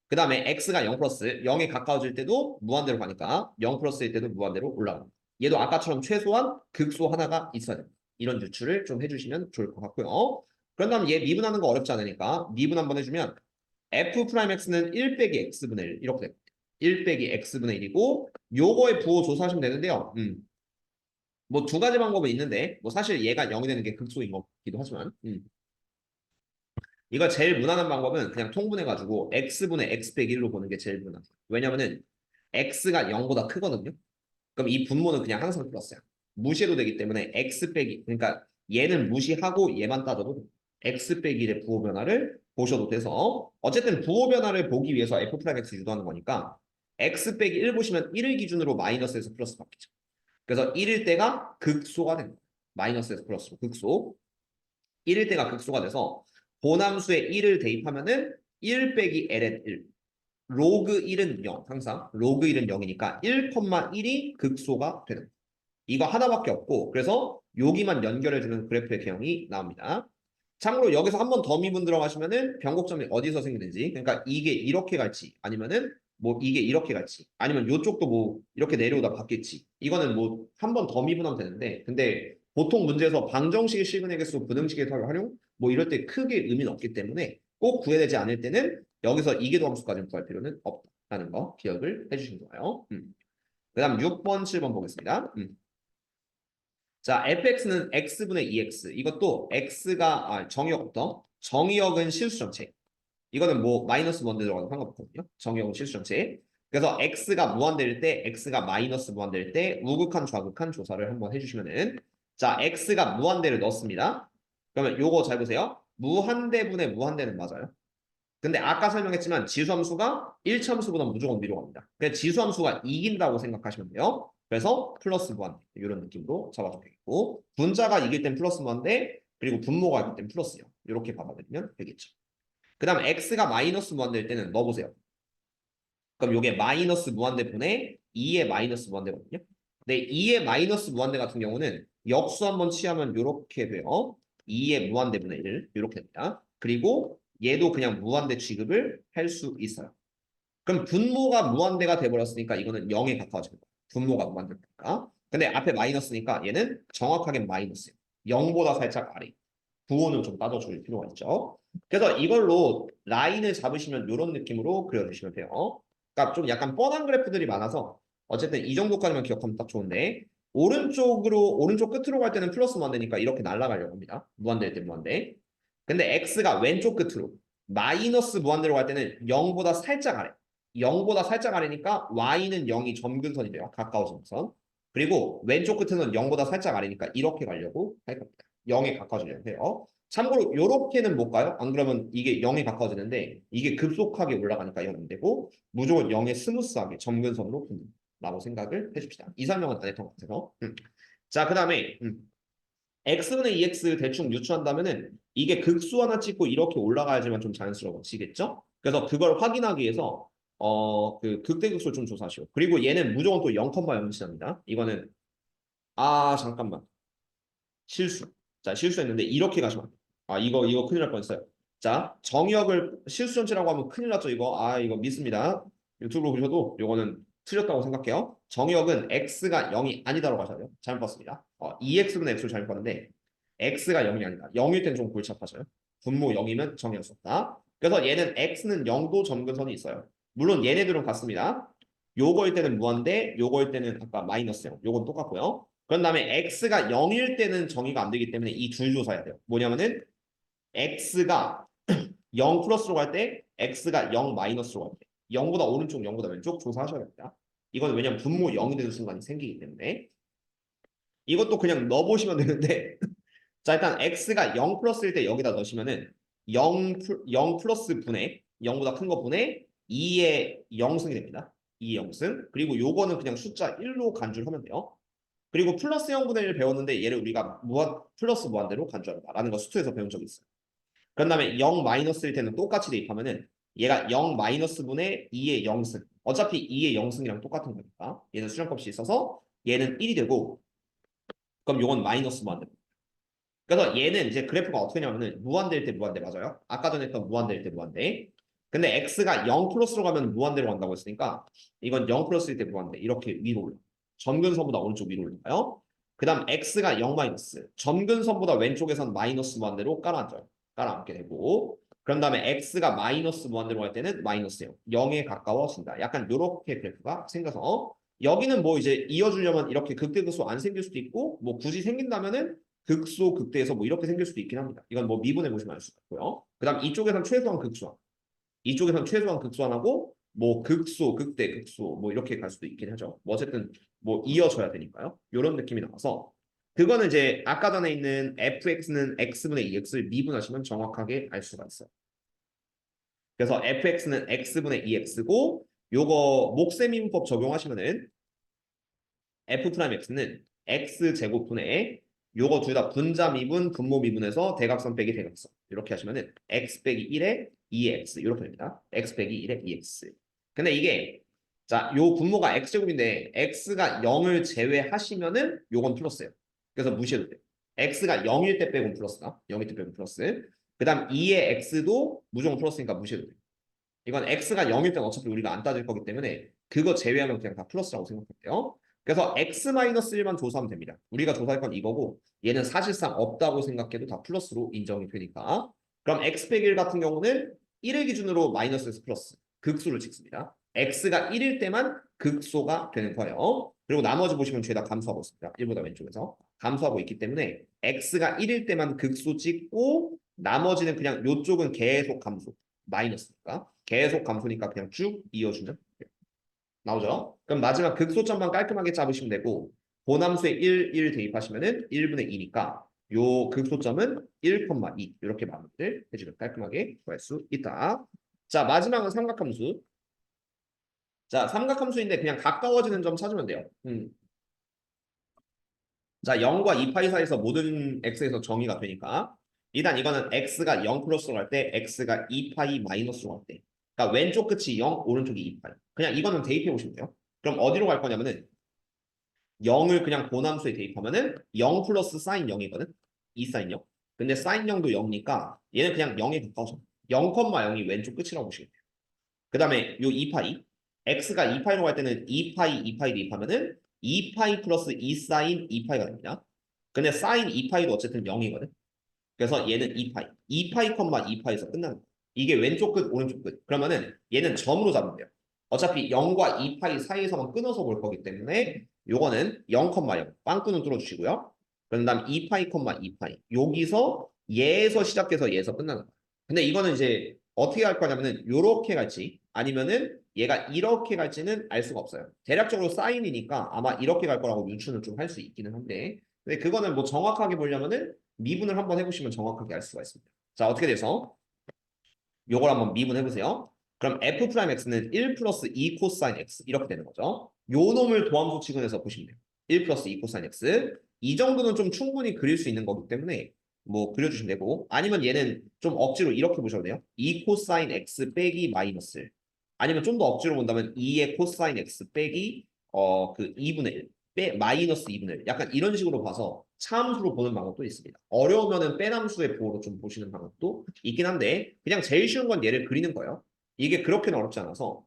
그 다음에 x가 0 플러스 0에 가까워질 때도 무한대로 가니까 0 플러스일 때도 무한대로 올라간다. 얘도 아까처럼 최소한 극소 하나가 있어야 됩니다. 이런 유추를 좀 해주시면 좋을 것 같고요. 그런 다음 얘 미분하는 거 어렵지 않으니까 미분 한번 해주면 f'x는 1 빼기 x분의 1 이렇게 됩니다. 1 빼기 x분의 1이고 요거의 부호 조사하시면 되는데요. 뭐 두 가지 방법은 있는데 뭐 사실 얘가 0이 되는 게 극소인 거기도 하지만 이거 제일 무난한 방법은 그냥 통분해가지고 x분의 x 빼기 1로 보는 게 제일 무난해요. 왜냐면은 x가 0보다 크거든요. 그럼 이 분모는 그냥 항상 플러스야. 무시해도 되기 때문에 x 빼기 그러니까 얘는 무시하고 얘만 따져도 x 빼기 1의 부호 변화를 보셔도 돼서 어쨌든 부호 변화를 보기 위해서 f'(x) 유도하는 거니까 x 빼기 1 보시면 1을 기준으로 마이너스에서 플러스 바뀌죠. 그래서 1일 때가 극소가 됩니다. 마이너스에서 플러스로 극소. 1일 때가 극소가 돼서 본함수에 1을 대입하면은 1 빼기 ln 1. 로그 1은 0. 항상 로그 1은 0이니까 1,1이 극소가 되는 거예요. 이거 하나밖에 없고 그래서 여기만 연결해주는 그래프의 개형이 나옵니다. 참고로 여기서 한 번 더 미분 들어가시면은 변곡점이 어디서 생기는지 그러니까 이게 이렇게 갈지 아니면은 뭐 이게 이렇게 갈지 아니면 이쪽도 뭐 이렇게 내려오다 바뀔지 이거는 뭐 한 번 더 미분하면 되는데 근데 보통 문제에서 방정식의 시그널 개수 부등식의 활용 뭐 이럴 때 크게 의미는 없기 때문에 꼭 구해내지 않을 때는 여기서 이계도 함수까지는 구할 필요는 없다는 거 기억을 해주시면 좋아요. 그 다음 6번, 7번 보겠습니다. 자, fx는 x분의 2x. 이것도 x가 정의역부터 정의역은 실수정체. 이거는 뭐 마이너스 무한대 들어가도 상관없거든요. 정의역은 실수정체. 그래서 x가 무한대일 때, x가 마이너스 무한대일 때 우극한 좌극한 조사를 한번 해주시면은 자, x가 무한대를 넣습니다. 그러면 요거 잘 보세요. 무한대분의 무한대는 맞아요. 근데 아까 설명했지만 지수함수가 1참수보다 무조건 위로 갑니다. 그래서 지수함수가 이긴다고 생각하시면 돼요. 그래서 플러스 무한대 이런 느낌으로 잡아주면 되겠고 분자가 이길 땐 플러스 무한대 그리고 분모가 이길 땐 플러스요. 이렇게 받아들이면 되겠죠. 그 다음 x가 마이너스 무한대일 때는 넣어보세요. 그럼 이게 마이너스 무한대분의 2의 마이너스 무한대거든요. 네, 2의 마이너스 무한대 같은 경우는 역수 한번 취하면 이렇게 돼요. 2의 무한대분의 1 이렇게 됩니다. 그리고 얘도 그냥 무한대 취급을 할 수 있어요. 그럼 분모가 무한대가 돼버렸으니까 이거는 0에 가까워지는 거예요. 분모가 무한대니까. 근데 앞에 마이너스니까 얘는 정확하게 마이너스예요. 0보다 살짝 아래. 부호는 좀 따져줄 필요가 있죠. 그래서 이걸로 라인을 잡으시면 이런 느낌으로 그려주시면 돼요. 그러니까 좀 약간 뻔한 그래프들이 많아서 어쨌든 이 정도까지만 기억하면 딱 좋은데 오른쪽 끝으로 갈 때는 플러스 무한대니까 이렇게 날아가려고 합니다. 무한대일 때 무한대. 근데 x가 왼쪽 끝으로 마이너스 무한대로 갈 때는 0보다 살짝 아래. 0보다 살짝 아래니까 y는 0이 점근선이 돼요. 가까워진 선. 그리고 왼쪽 끝에는 0보다 살짝 아래니까 이렇게 가려고 할 겁니다. 0에 가까워지려고 해요. 참고로 요렇게는 못 가요. 안 그러면 이게 0에 가까워지는데 이게 급속하게 올라가니까 0이 안 되고 무조건 0에 스무스하게 점근선으로 라고 생각을 해줍시다. 이 설명은 안 했던 것 같아서. 자, 그 다음에 x분의 2x 대충 유추한다면은 이게 극수 하나 찍고 이렇게 올라가야지만 좀 자연스러워지겠죠? 그래서 그걸 확인하기 위해서 그 극대극소를 좀 조사하시오. 그리고 얘는 무조건 또 0,0 지납니다. 이거는 잠깐만. 실수. 자, 실수했는데 이렇게 가시면 안 돼요. 이거 큰일 날 뻔했어요. 자, 정의역을 실수 전체라고 하면 큰일 났죠, 이거. 이거 믿습니다. 유튜브로 보셔도 이거는 틀렸다고 생각해요. 정의역은 x가 0이 아니다라고 하셔야 돼요. 잘못 봤습니다. 2x분의 x로 잘못 봤는데 x가 0이 아니다. 0일 땐 좀 골치 아파져요. 분모 0이면 정의할 수 없다. 그래서 얘는 x는 0도 점근선이 있어요. 물론 얘네들은 같습니다. 요거일 때는 무한대, 요거일 때는 아까 마이너스 0. 요건 똑같고요. 그런 다음에 x가 0일 때는 정의가 안 되기 때문에 이 둘 조사해야 돼요. 뭐냐면은 x가 0 플러스로 갈 때, x가 0 마이너스로 갈 때. 0보다 오른쪽, 0보다 왼쪽 조사하셔야 됩니다. 이건 왜냐면 분모 0이 되는 순간이 생기기 때문에. 이것도 그냥 넣어보시면 되는데 자, 일단 x가 0 플러스일 때 여기다 넣으시면은 0 플러스 분의 0보다 큰 거 분의 2의 0승이 됩니다. 2의 0승. 그리고 요거는 그냥 숫자 1로 간주를 하면 돼요. 그리고 플러스 0분의 1 배웠는데 얘를 우리가 플러스 무한대로 간주한다라는 거 수투에서 배운 적이 있어요. 그런 다음에 0 마이너스일 때는 똑같이 대입하면은 얘가 0 마이너스 분의 2의 0승. 어차피 2의 0승이랑 똑같은 거니까 얘는 수렴값이 있어서 얘는 1이 되고 그럼 요건 마이너스 무한대. 그래서 얘는 이제 그래프가 어떻게 되냐면은 무한대일 때 무한대 맞아요. 아까 전에 했던 무한대일 때 무한대. 근데 x가 0 플러스로 가면 무한대로 간다고 했으니까 이건 0 플러스일 때 무한대 이렇게 위로 올라. 점근선보다 오른쪽 위로 올라가요. 그 다음 x가 0 마이너스 점근선보다 왼쪽에선 마이너스 무한대로 깔아앉아요. 깔아앉게 되고 그런 다음에 x가 마이너스 무한대로 갈 때는 마이너스 0. 0에 가까워진다. 약간 요렇게 그래프가 생겨서 여기는 뭐 이제 이어주려면 이렇게 극대극소 안 생길 수도 있고 뭐 굳이 생긴다면은 극소 극대에서 뭐 이렇게 생길 수도 있긴 합니다. 이건 뭐 미분해 보시면 알 수가 있고요. 그다음 이쪽에선 최소한 극소한, 이쪽에선 최소한 극소한하고 뭐 극소, 극대, 극소 뭐 이렇게 갈 수도 있긴 하죠. 뭐 어쨌든 뭐 이어져야 되니까요. 이런 느낌이 나와서 그거는 이제 아까 전에 있는 fx는 x분의 2x를 미분하시면 정확하게 알 수가 있어요. 그래서 fx는 x분의 2x고 요거 목세미분법 적용하시면은 f'x는 x제곱분의 요거 둘 다 분자 미분, 분모 미분해서 대각선 빼기 대각선 이렇게 하시면은 x 빼기 1에 2x 이렇게 됩니다. x 빼기 1에 2x. 근데 이게 자, 요 분모가 x제곱인데 x가 0을 제외하시면은 요건 플러스예요. 그래서 무시해도 돼요. x가 0일 때 빼곤 플러스다. 0일 때 빼곤 플러스. 그다음 2의 x도 무조건 플러스니까 무시해도 돼요. 이건 x가 0일 때는 어차피 우리가 안 따질 거기 때문에 그거 제외하면 그냥 다 플러스라고 생각할게요. 그래서 x-1만 조사하면 됩니다. 우리가 조사할 건 이거고 얘는 사실상 없다고 생각해도 다 플러스로 인정이 되니까. 그럼 x 100일 같은 경우는 1을 기준으로 마이너스에서 플러스 극수를 찍습니다. x가 1일 때만 극소가 되는 거예요. 그리고 나머지 보시면 죄다 감소하고 있습니다. 1보다 왼쪽에서 감소하고 있기 때문에 x가 1일 때만 극소 찍고 나머지는 그냥 요쪽은 계속 감소 마이너스니까 계속 감소니까 그냥 쭉 이어주면 돼요. 나오죠? 그럼 마지막 극소점만 깔끔하게 잡으시면 되고 보남수에 1, 1 대입하시면은 1분의 2니까 요 극소점은 1,2 이렇게 마무리를 해주면 깔끔하게 구할 수 있다. 자, 마지막은 삼각함수. 자, 삼각함수인데 그냥 가까워지는 점 찾으면 돼요. 자, 0과 2파이 사이에서 모든 x에서 정의가 되니까 일단 이거는 x가 0 플러스로 갈 때 x가 2파이 마이너스로 갈 때 그러니까 왼쪽 끝이 0, 오른쪽이 2파이 그냥 이거는 대입해 보시면 돼요. 그럼 어디로 갈 거냐면은 0을 그냥 본함수에 대입하면은 0 플러스 사인 0이거든. 이 사인 0. 근데 사인 0도 0이니까 얘는 그냥 0에 가까워져. 0,0이 왼쪽 끝이라고 보시면 돼요. 그 다음에 요 2파이. x가 2파이로 갈 때는 2파이, 2파이 대입하면은 2파이 플러스 2 사인 2파이가 됩니다. 근데 사인 2파이도 어쨌든 0이거든. 그래서 얘는 2파이. 2파이, 2파이에서 끝나는 거야. 이게 왼쪽 끝, 오른쪽 끝. 그러면은 얘는 점으로 잡으면 돼요. 어차피 0과 2파이 사이에서만 끊어서 볼 거기 때문에 요거는 0,0 빵꾸는 뚫어주시고요. 그런 다음 2파이, 2파이. 여기서 얘에서 시작해서 얘에서 끝나는 거야. 근데 이거는 이제 어떻게 할 거냐면은 요렇게 갈지 아니면은 얘가 이렇게 갈지는 알 수가 없어요. 대략적으로 사인이니까 아마 이렇게 갈 거라고 유추는 좀 할 수 있기는 한데 근데 그거는 뭐 정확하게 보려면은 미분을 한번 해보시면 정확하게 알 수가 있습니다. 자, 어떻게 돼서 요걸 한번 미분해보세요. 그럼 f 프라임 x는 1 플러스 2 코사인 x 이렇게 되는 거죠. 요 놈을 도함수 치근해서 보시면 돼요. 1 플러스 2 코사인 x 이 정도는 좀 충분히 그릴 수 있는 거기 때문에 뭐 그려주시면 되고 아니면 얘는 좀 억지로 이렇게 보셔도 돼요. 2 코사인 x 빼기 마이너스 아니면 좀 더 억지로 본다면 2의 코사인 x 빼기 그 2분의 1 마이너스 2분의 1 약간 이런 식으로 봐서 차함수로 보는 방법도 있습니다. 어려우면은 빼함수의 보호로 좀 보시는 방법도 있긴 한데 그냥 제일 쉬운 건 얘를 그리는 거예요. 이게 그렇게는 어렵지 않아서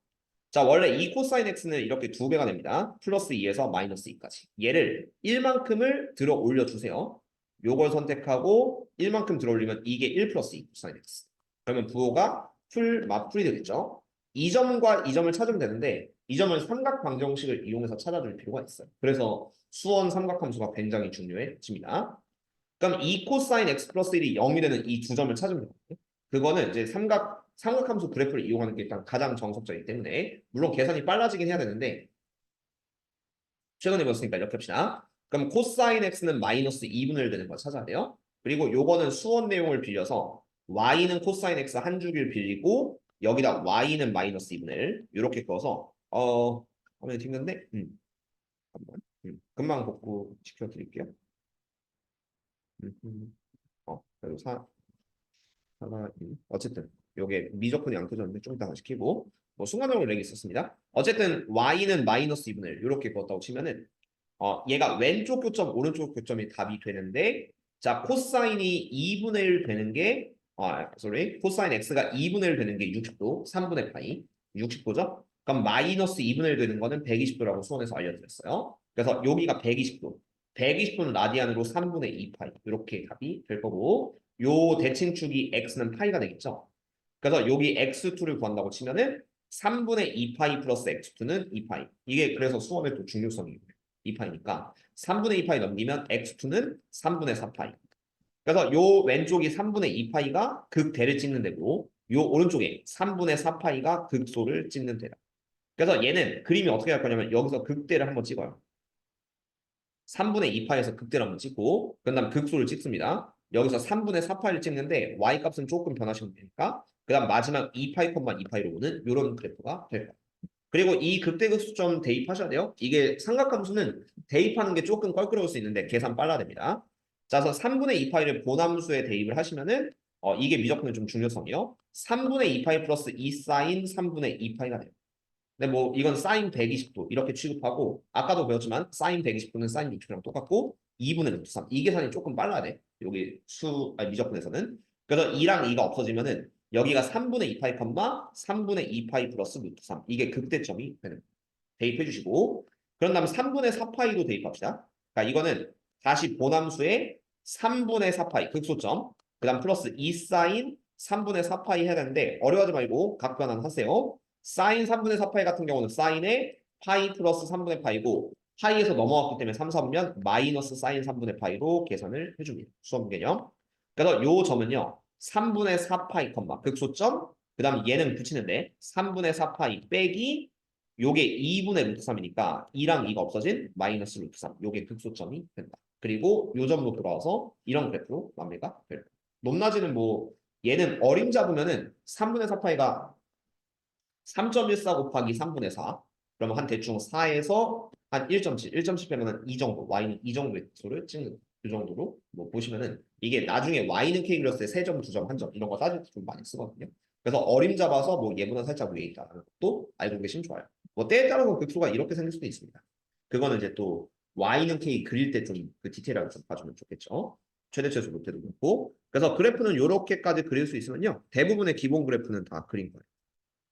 자 원래 2 코사인 x는 이렇게 2배가 됩니다. 플러스 2에서 마이너스 2까지. 얘를 1만큼을 들어 올려주세요. 요걸 선택하고 1만큼 들어 올리면 이게 1 플러스 2 코사인 x. 그러면 부호가 풀이 되겠죠. 이 점과 이 점을 찾으면 되는데 이 점은 삼각 방정식을 이용해서 찾아줄 필요가 있어요. 그래서 수원 삼각함수가 굉장히 중요해집니다. 그럼 2 코사인 x 플러스 1이 0이 되는 이 두 점을 찾으면 되거든요. 그거는 이제 삼각함수 그래프를 이용하는 게 일단 가장 정석적이기 때문에 물론 계산이 빨라지긴 해야 되는데 최근에 배웠으니까 이렇게 합시다. 그럼 코사인 x는 마이너스 2분의 1 되는 걸 찾아야 돼요. 그리고 요거는 수원 내용을 빌려서 y는 코사인 x 한 주기를 빌리고 여기다 y는 마이너스 2분의 1 이렇게 그어서 화면이 튕겼네? 잠깐만. 금방 복구시켜 드릴게요. 그리고 어쨌든 요게 미적분이 안 켜졌는데 좀 이따가 시키고 뭐 순간적으로 렉이 있었습니다. 어쨌든 y는 마이너스 2분의 1 이렇게 그었다고 치면은 얘가 왼쪽 교점 오른쪽 교점이 답이 되는데 자 코사인이 2분의 1 되는 게 코사인 x가 2분의 1 되는 게 60도 3분의 파이 60도죠. 그럼 마이너스 2분의 1 되는 거는 120도라고 수원에서 알려드렸어요. 그래서 여기가 120도 120도는 라디안으로 3분의 2 파이 이렇게 답이 될 거고 요 대칭축이 x는 파이가 되겠죠. 그래서 여기 x2를 구한다고 치면은 3분의 2파이 플러스 x2는 2파이. 이게 그래서 수험의 또 중요성이 2파이니까 3분의 2파이 넘기면 x2는 3분의 4파이. 그래서 요 왼쪽이 3분의 2파이가 극대를 찍는 데고 요 오른쪽에 3분의 4파이가 극소를 찍는 데다. 그래서 얘는 그림이 어떻게 할 거냐면 여기서 극대를 한번 찍어요. 3분의 2파에서 극대를 한번 찍고 그 다음 극소를 찍습니다. 여기서 3분의 4파이를 찍는데 y값은 조금 변하시면 되니까 그 다음 마지막 2파이, 2파이로 오는 이런 그래프가 될 거예요. 그리고 이 극대극소점 대입하셔야 돼요. 이게 삼각함수는 대입하는 게 조금 껄끄러울 수 있는데 계산 빨라야 됩니다. 자, 그래서 3분의 2파이를 본함수에 대입을 하시면은 이게 미적분의 좀 중요성이요. 3분의 2파이 플러스 2 사인 3분의 2파이가 돼요. 근데 뭐 이건 사인 120도 이렇게 취급하고 아까도 배웠지만 사인 120도는 사인 60도랑 똑같고 2분의 루트 3. 이 계산이 조금 빨라야 돼. 여기 미적분에서는. 그래서 2랑 2가 없어지면은 여기가 3분의 2파이 컴마 3분의 2파이 플러스 루트 3. 이게 극대점이 되는 거예요. 대입해 주시고 그런 다음에 3분의 4파이도 대입합시다. 그러니까 이거는 다시 본함수에 3분의 4파이 극소점 그 다음 플러스 2 사인 3분의 4파이 해야 되는데 어려워하지 말고 각 변환 하세요. 사인 3분의 4파이 같은 경우는 사인에 파이 플러스 3분의 파이고 파이에서 넘어왔기 때문에 3, 4면 마이너스 사인 3분의 파이로 계산을 해줍니다. 수험 개념. 그래서 요 점은요. 3분의 4파이 컴마 극소점 그 다음 얘는 붙이는데 3분의 4파이 빼기 요게 2분의 루트 3이니까 2랑 2가 없어진 마이너스 루트 3 요게 극소점이 된다. 그리고 요 점으로 돌아와서 이런 그래프로 마무리가 될 거예요. 높낮이는 뭐 얘는 어림 잡으면은 3분의 4파이가 3.14 곱하기 3분의 4 그러면 한 대충 4에서 한 1.7 1.7 빼면은 이 정도 y는 이 정도의 수를 찍는 이 정도로 뭐 보시면은 이게 나중에 y는 k 그렸을 때 3점, 2점, 1점 이런 거 따질 때 좀 많이 쓰거든요. 그래서 어림 잡아서 뭐 얘보다 살짝 위에 있다는 것도 알고 계시면 좋아요. 뭐 때에 따라서 극소가 이렇게 생길 수도 있습니다. 그거는 이제 또 y는 k 그릴 때 좀 그 디테일하게 좀 봐주면 좋겠죠. 최대 최소 못해도 그렇고. 그래서 그래프는 이렇게까지 그릴 수 있으면요. 대부분의 기본 그래프는 다 그린 거예요.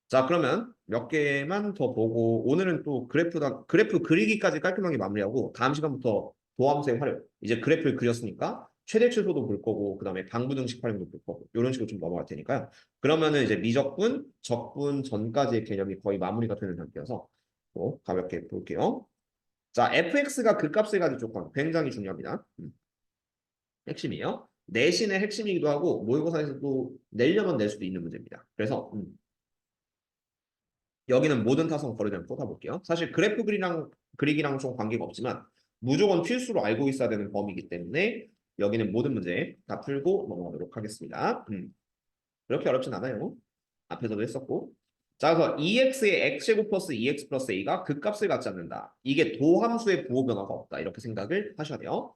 자, 그러면 몇 개만 더 보고 오늘은 또 그래프 그리기까지 깔끔하게 마무리하고 다음 시간부터 도함수의 활용. 이제 그래프를 그렸으니까 최대 최소도 볼 거고 그다음에 방부등식 활용도 볼 거고 이런 식으로 좀 넘어갈 테니까요. 그러면은 이제 미적분, 적분 전까지의 개념이 거의 마무리가 되는 단계여서 또 가볍게 볼게요. 자, fx가 그 값을 가진 조건 굉장히 중요합니다. 핵심이에요. 내신의 핵심이기도 하고 모의고사에서도 내려면 낼 수도 있는 문제입니다. 그래서 여기는 모든 타성 거래량 쏟아볼게요. 사실 그래프 그리기랑 좀 관계가 없지만 무조건 필수로 알고 있어야 되는 범위이기 때문에 여기는 모든 문제 다 풀고 넘어가도록 하겠습니다. 그렇게 어렵진 않아요. 앞에서도 했었고. 자, 그래서 EX의 X제곱 플러스 EX 플러스 A가 그 값을 갖지 않는다. 이게 도함수의 부호 변화가 없다. 이렇게 생각을 하셔야 돼요.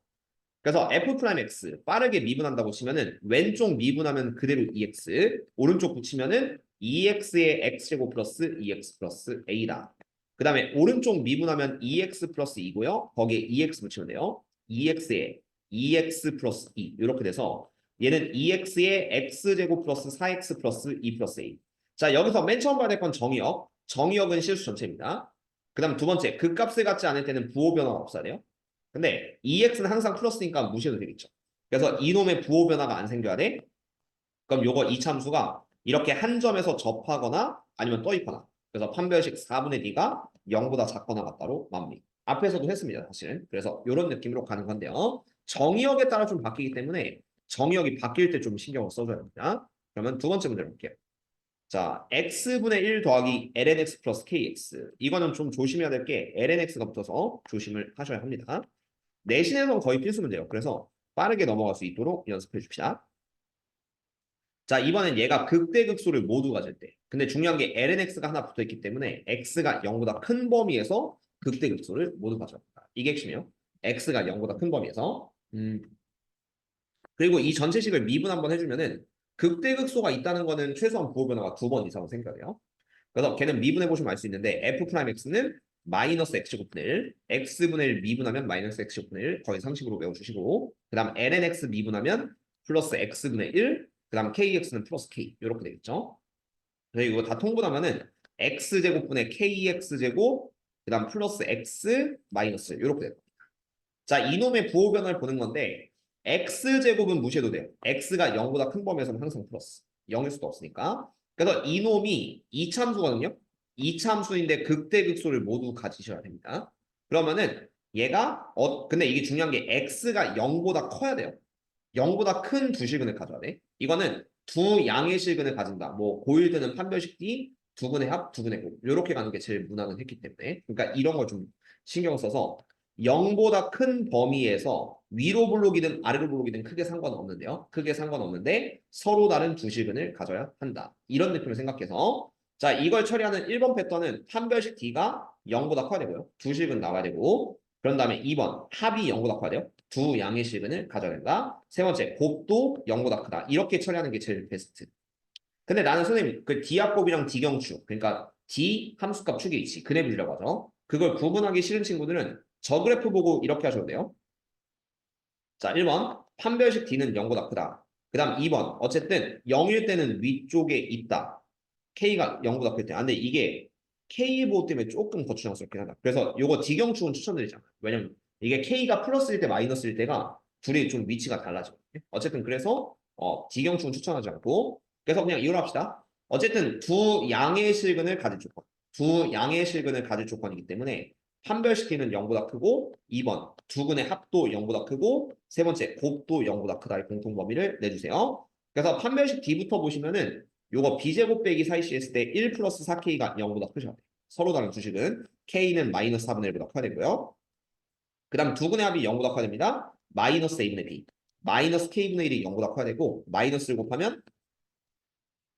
그래서 F'X 빠르게 미분한다고 치면은 왼쪽 미분하면 그대로 EX, 오른쪽 붙이면은 EX의 X제곱 플러스 EX 플러스 A다. 그 다음에 오른쪽 미분하면 EX 플러스 2고요. 거기에 EX 붙이면 돼요. EX의 EX 플러스 2 이렇게 돼서 얘는 EX의 X제곱 플러스 4X 플러스 2 플러스 A. 자, 여기서 맨 처음 봐야 될 건 정의역. 정의역은 실수 전체입니다. 그 다음 두 번째, 그 값을 갖지 않을 때는 부호 변화가 없어야 돼요. 근데 EX는 항상 플러스니까 무시해도 되겠죠. 그래서 이놈의 부호 변화가 안 생겨야 돼. 그럼 요거 이참수가 이렇게 한 점에서 접하거나 아니면 떠 있거나. 그래서 판별식 4분의 D가 0보다 작거나 같다로 마무리. 앞에서도 했습니다, 사실은. 그래서 이런 느낌으로 가는 건데요. 정의역에 따라 좀 바뀌기 때문에 정의역이 바뀔 때 좀 신경을 써줘야 됩니다. 그러면 두 번째 문제로 볼게요. 자, x분의 1 더하기 lnx 플러스 kx. 이거는 좀 조심해야 될 게 lnx가 붙어서 조심을 하셔야 합니다. 내신에서 거의 필수 문제예요. 그래서 빠르게 넘어갈 수 있도록 연습해 줍시다. 자, 이번엔 얘가 극대극소를 모두 가질 때. 근데 중요한 게 lnx가 하나 붙어 있기 때문에 x가 0보다 큰 범위에서 극대극소를 모두 가져갑니다. 이게 핵심이에요. x가 0보다 큰 범위에서. 그리고 이 전체식을 미분 한번 해주면은 극대극소가 있다는 거는 최소한 부호 변화가 2번 이상은 생겨요. 그래서 걔는 미분해 보시면 알 수 있는데 f'x는 마이너스 x제곱분의 1, x분의 1 미분하면 마이너스 x제곱분의 1 거의 상식으로 외워주시고 그 다음 lnx 미분하면 플러스 x분의 1, 그 다음 kx는 플러스 k 이렇게 되겠죠. 그래서 이거 다 통분하면은 x제곱분의 kx제곱 그 다음 플러스 x 마이너스 이렇게 됩니다. 자, 이놈의 부호 변화를 보는 건데 x제곱은 무시해도 돼요. x가 0보다 큰 범위에서는 항상 플러스 0일 수도 없으니까. 그래서 이놈이 이참수거든요. 이참수인데 극대극소를 모두 가지셔야 됩니다. 그러면은 얘가 근데 이게 중요한 게 x가 0보다 커야 돼요. 0보다 큰 두 실근을 가져야 돼. 이거는 두 양의 실근을 가진다. 뭐 고일드는 판별식 D, 두근의 합, 두근의 곱. 이렇게 가는 게 제일 무난은 했기 때문에. 그러니까 이런 걸 좀 신경 써서 0보다 큰 범위에서 위로 블록이든 아래로 블록이든 크게 상관없는데요. 크게 상관없는데 서로 다른 두 실근을 가져야 한다. 이런 느낌을 생각해서 자, 이걸 처리하는 1번 패턴은 판별식 D가 0보다 커야 되고요. 두 실근 나와야 되고 그런 다음에 2번 합이 0보다 커야 돼요. 두 양의 실근을 가져야 된다. 세 번째 곱도 0보다 크다. 이렇게 처리하는 게 제일 베스트. 근데 나는 선생님 그 D합곱이랑 D경축 그러니까 D 함수값 축의 이치 그래비라고 하죠. 그걸 구분하기 싫은 친구들은 저 그래프 보고 이렇게 하셔도 돼요. 자, 1번 판별식 D는 0보다 크다. 그 다음 2번 어쨌든 0일 때는 위쪽에 있다. K가 0보다 클 때. 아, 근데 이게 K 보호 때문에 조금 거추장스럽긴 하다. 그래서 요거 D경축은 추천드리잖아. 왜냐면 이게 K가 플러스일 때 마이너스일 때가 둘이 좀 위치가 달라지거든요. 어쨌든 그래서 D경축은 추천하지 않고 그래서 그냥 이걸 합시다. 어쨌든 두 양의 실근을 가질 조건. 두 양의 실근을 가질 조건이기 때문에 판별시키는 0보다 크고 2번 두근의 합도 0보다 크고 세 번째 곱도 0보다 크다의 공통 범위를 내주세요. 그래서 판별식 D부터 보시면은 요거 b제곱 빼기 4이씨 했을 때 1 플러스 4k가 0보다 크셔야 돼요. 서로 다른 주식은 k는 마이너스 4분의 1보다 커야 되고요. 그 다음 두근의 합이 0보다 커야 됩니다. 마이너스 a분의 b. 마이너스 k분의 1이 0보다 커야 되고 마이너스를 곱하면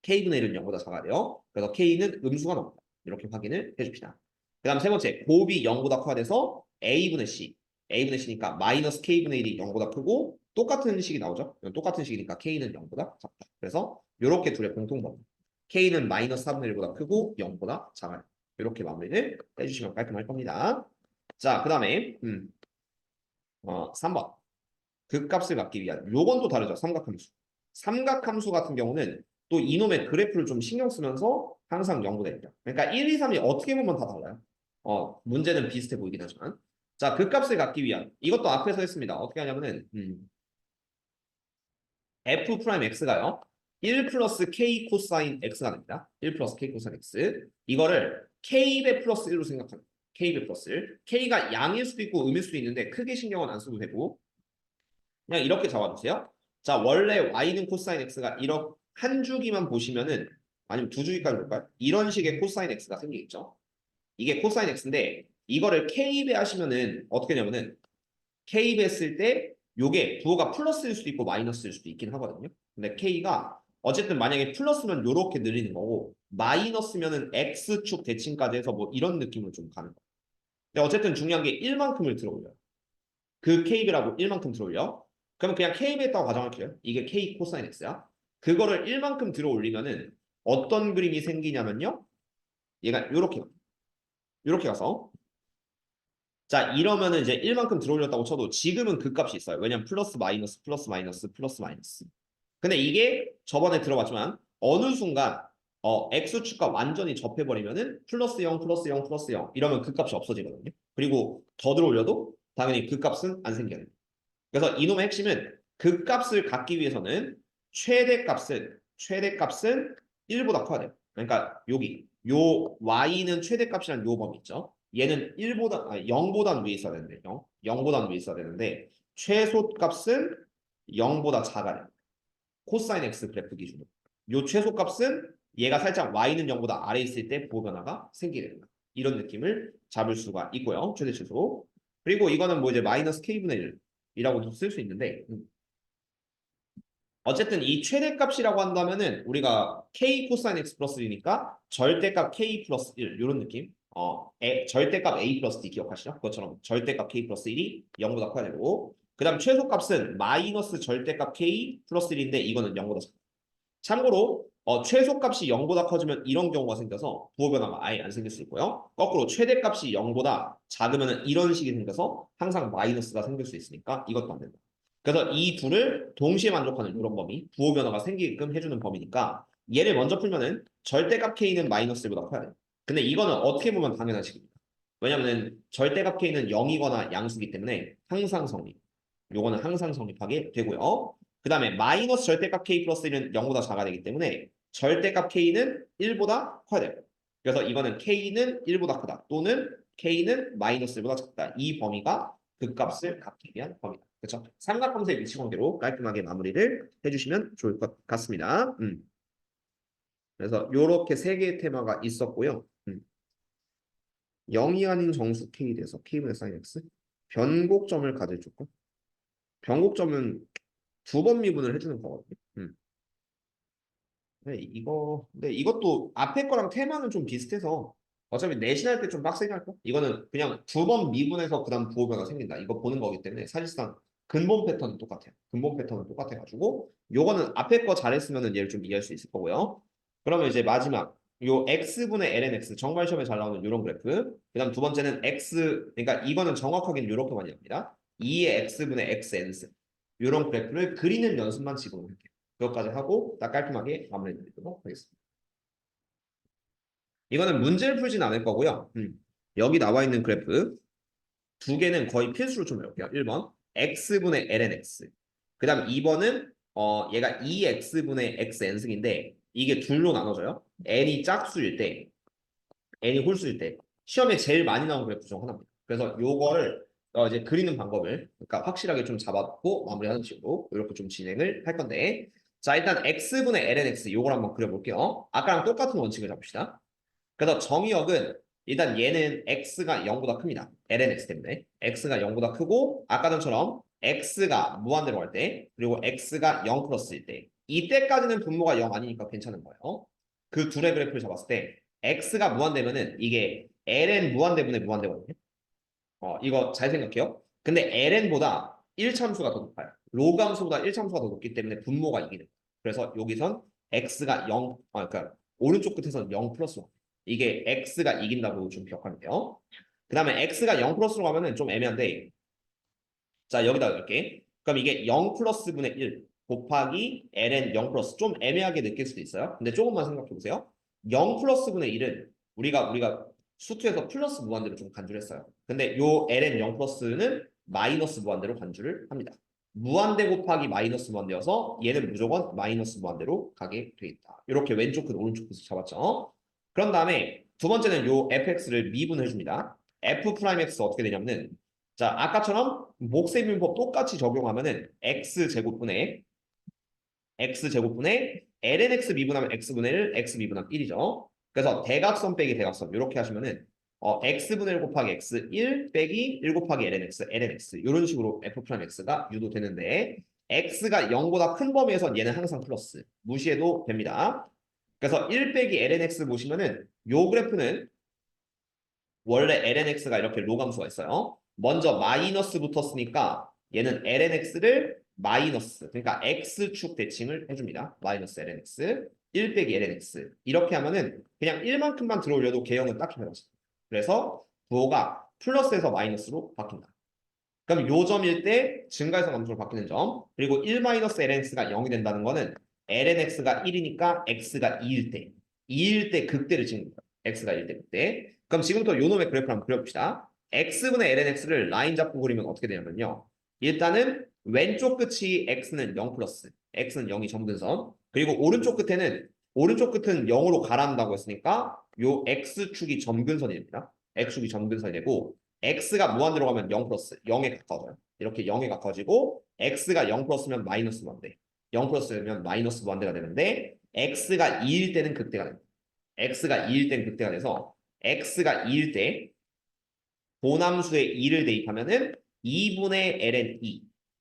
k분의 1은 0보다 작아야 돼요. 그래서 k는 음수가 나옵니다. 이렇게 확인을 해줍시다. 그 다음 세 번째 곱이 0보다 커야 돼서 a분의 c. a분의 c니까 마이너스 k분의 1이 0보다 크고 똑같은 식이 나오죠. 똑같은 식이니까 k는 0보다 작다. 그래서 이렇게 둘의 공통범위. k는 마이너스 4분의 1보다 크고 0보다 작아요. 이렇게 마무리를 해주시면 깔끔할 겁니다. 자, 그 다음에 3번. 극값을 갖기 위한. 요건 또 다르죠. 삼각함수. 삼각함수 같은 경우는 또 이놈의 그래프를 좀 신경 쓰면서 항상 연구됩니다. 그러니까 1, 2, 3이 어떻게 보면 다 달라요. 문제는 비슷해 보이긴 하지만. 자, 극값을 갖기 위한. 이것도 앞에서 했습니다. 어떻게 하냐면은 f 프라임 x가요. 1 플러스 k 코사인 x가 됩니다. 1 플러스 k 코사인 x. 이거를 k배 플러스 1로 생각합니다. k배 플러스 1. k가 양일 수도 있고 음일 수도 있는데 크게 신경은 안 써도 되고 그냥 이렇게 잡아주세요. 자, 원래 y는 코사인 x가 이렇게 한 주기만 보시면은 아니면 두 주기까지 볼까요? 이런 식의 코사인 x가 생기겠죠. 이게 코사인 x인데 이거를 k배 하시면은 어떻게 되냐면은 k배 했을 때 요게 부호가 플러스일 수도 있고 마이너스일 수도 있긴 하거든요. 근데 k가 어쨌든 만약에 플러스면 요렇게 늘리는 거고 마이너스면은 x축 대칭까지 해서 뭐 이런 느낌으로 좀 가는 거예요. 근데 어쨌든 중요한 게 1만큼을 들어올려요. 그 k배라고 1만큼 들어올려. 그러면 그냥 k배 했다고 가정할게요. 이게 k 코사인 x야. 그거를 1만큼 들어올리면은 어떤 그림이 생기냐면요. 얘가 요렇게 가서 자, 이러면은 이제 1만큼 들어올렸다고 쳐도 지금은 그 값이 있어요. 왜냐면 플러스 마이너스 플러스 마이너스 플러스 마이너스. 근데 이게 저번에 들어봤지만 어느 순간 x축과 완전히 접해버리면은 플러스 0 플러스 0 플러스 0 이러면 그 값이 없어지거든요. 그리고 더 들어올려도 당연히 그 값은 안 생겨요. 그래서 이놈의 핵심은 그 값을 갖기 위해서는 최대값은 1보다 커야 돼요. 그러니까 여기 요 y는 최대값이란 요 범위 있죠. 얘는 0보다 위에 있어야 되는데 0보다 위에 있어야 되는데 최소값은 0보다 작아야 돼요. 코사인 x 그래프 기준으로. 요 최소값은 얘가 살짝 y는 0보다 아래 있을 때 부호 변화가 생기게 됩니다. 이런 느낌을 잡을 수가 있고요. 최대 최소. 그리고 이거는 뭐 이제 마이너스 k분의 1이라고도 쓸 수 있는데 어쨌든 이 최대값이라고 한다면은 우리가 k 코사인 x 플러스 1이니까 절대값 k 플러스 1 이런 느낌. 절대값 a 플러스 d 기억하시죠? 그것처럼 절대값 k 플러스 1이 0보다 커야 되고 그 다음 최소값은 마이너스 절대값 k 플러스 1인데 이거는 0보다 작다. 참고로 최소값이 0보다 커지면 이런 경우가 생겨서 부호 변화가 아예 안 생길 수 있고요. 거꾸로 최대값이 0보다 작으면 이런 식이 생겨서 항상 마이너스가 생길 수 있으니까 이것도 안 된다. 그래서 이 둘을 동시에 만족하는 이런 범위, 부호 변화가 생기게끔 해주는 범위니까 얘를 먼저 풀면은 절대값 k는 마이너스 1보다 커야 돼요. 근데 이거는 어떻게 보면 당연한 식입니다. 왜냐면은 절대값 k는 0이거나 양수기 때문에 항상 성립. 요거는 항상 성립하게 되고요. 그 다음에 마이너스 절대값 k 플러스 1은 0보다 작아야 되기 때문에 절대값 k는 1보다 커야 돼요. 그래서 이거는 k는 1보다 크다 또는 k는 마이너스 1보다 작다. 이 범위가 그 값을 갖기 위한 범위다. 그렇죠? 삼각함수의 위치 관계로 깔끔하게 마무리를 해주시면 좋을 것 같습니다. 그래서 이렇게 세 개의 테마가 있었고요. 0이 아닌 정수 k에 대해서 k분의 sin x 변곡점을 가질 조건. 변곡점은 두 번 미분을 해주는 거거든요. 근데 이것도 앞에 거랑 테마는 좀 비슷해서 어차피 내신할 때 좀 빡세게 할 거. 이거는 그냥 두 번 미분해서 그다음 부호변화가 생긴다. 이거 보는 거기 때문에 사실상 근본 패턴은 똑같아요. 근본 패턴은 똑같아가지고 요거는 앞에 거 잘했으면은 얘를 좀 이해할 수 있을 거고요. 그러면 이제 마지막 요 x분의 lnx 정말 시험에 잘 나오는 이런 그래프. 그다음 두 번째는 x 그러니까 이거는 정확하게는 이렇게 많이 합니다. 2의 x분의 xn승 이런 그래프를 그리는 연습만 지금 할게요. 그것까지 하고 딱 깔끔하게 마무리 드리도록 하겠습니다. 이거는 문제를 풀진 않을 거고요. 여기 나와 있는 그래프 두 개는 거의 필수로 좀 외울게요. 1번 x분의 lnx 그 다음 2번은 얘가 2x분의 xn승인데 이게 둘로 나눠져요. n이 짝수일 때 n이 홀수일 때 시험에 제일 많이 나온 그래프 중 하나입니다. 그래서 요거를 이제 그리는 방법을 그러니까 확실하게 좀 잡아놓고 마무리하는 식으로 이렇게 좀 진행을 할 건데 자 일단 x분의 lnx 요걸 한번 그려볼게요. 아까랑 똑같은 원칙을 잡읍시다. 그래서 정의역은 일단 얘는 x가 0보다 큽니다. lnx 때문에 x가 0보다 크고 아까 전처럼 x가 무한대로 갈 때 그리고 x가 0 플러스일 때 이때까지는 분모가 0 아니니까 괜찮은 거예요. 그 둘의 그래프를 잡았을 때 x가 무한대면은 이게 ln 무한대분의 무한대거든요. 이거 잘 생각해요. 근데 ln보다 1참수가 더 높아요. 로감수보다 1참수가 더 높기 때문에 분모가 이기는 거예요. 그래서 여기선 x가 0, 그러니까 오른쪽 끝에서는 0 플러스 1. 이게 x가 이긴다고 좀 기억하면 돼요. 그 다음에 x가 0 플러스로 가면은 좀 애매한데 자, 여기다 넣을게. 그럼 이게 0 플러스 분의 1 곱하기 ln 0 플러스 좀 애매하게 느낄 수도 있어요. 근데 조금만 생각해 보세요. 0 플러스 분의 1은 우리가 수투에서 플러스 무한대로 좀 간주를 했어요. 근데 요 ln 0 플러스는 마이너스 무한대로 간주를 합니다. 무한대 곱하기 마이너스 무한대여서 얘는 무조건 마이너스 무한대로 가게 되겠다. 이렇게 왼쪽 끝 오른쪽 끝을 잡았죠. 그런 다음에 두 번째는 요 fx를 미분해 줍니다. f 프라임 x 어떻게 되냐면은 자, 아까처럼 몫세분법 똑같이 적용하면은 x제곱분의 ln x 미분하면 x분의 1, x 미분하면 1이죠. 그래서 대각선 빼기 대각선 이렇게 하시면은 x분의 1 곱하기 x 1 빼기 1 곱하기 ln x 이런 식으로 f 프라임 x가 유도되는데 x가 0보다 큰 범위에선 얘는 항상 플러스 무시해도 됩니다. 그래서 1 빼기 ln x 보시면은 요 그래프는 원래 ln x가 이렇게 로감수가 있어요. 먼저 마이너스 붙었으니까 얘는 ln x를 마이너스 그러니까 x축 대칭을 해줍니다. 마이너스 ln x 1 빼기 ln x 이렇게 하면은 그냥 1만큼만 들어올려도 개형은 딱히 변하죠. 그래서 부호가 플러스에서 마이너스로 바뀐다. 그럼 요 점일 때 증가해서 감소로 바뀌는 점 그리고 1 마이너스 ln x가 0이 된다는 거는 ln x가 1이니까 x가 2일 때 극대를 찍는 거예요. x가 1일 때 극대. 그럼 지금부터 요 놈의 그래프를 한번 그려봅시다. x분의 ln x를 라인 잡고 그리면 어떻게 되냐면요. 일단은 왼쪽 끝이 x는 0 플러스 x는 0이 점근선 그리고 오른쪽 끝은 0으로 가라앉는다고 했으니까 요 x축이 점근선입니다. x축이 점근선이 되고 x가 무한대로 가면 0 플러스 0에 가까워져요. 이렇게 0에 가까워지고 x가 0 플러스면 마이너스 무한대 0 플러스면 마이너스 무한대가 되는데 x가 2일 때는 극대가 됩니다. x가 2일 때는 극대가 돼서 x가 2일 때 보남수에 2를 대입하면은 2분의 ln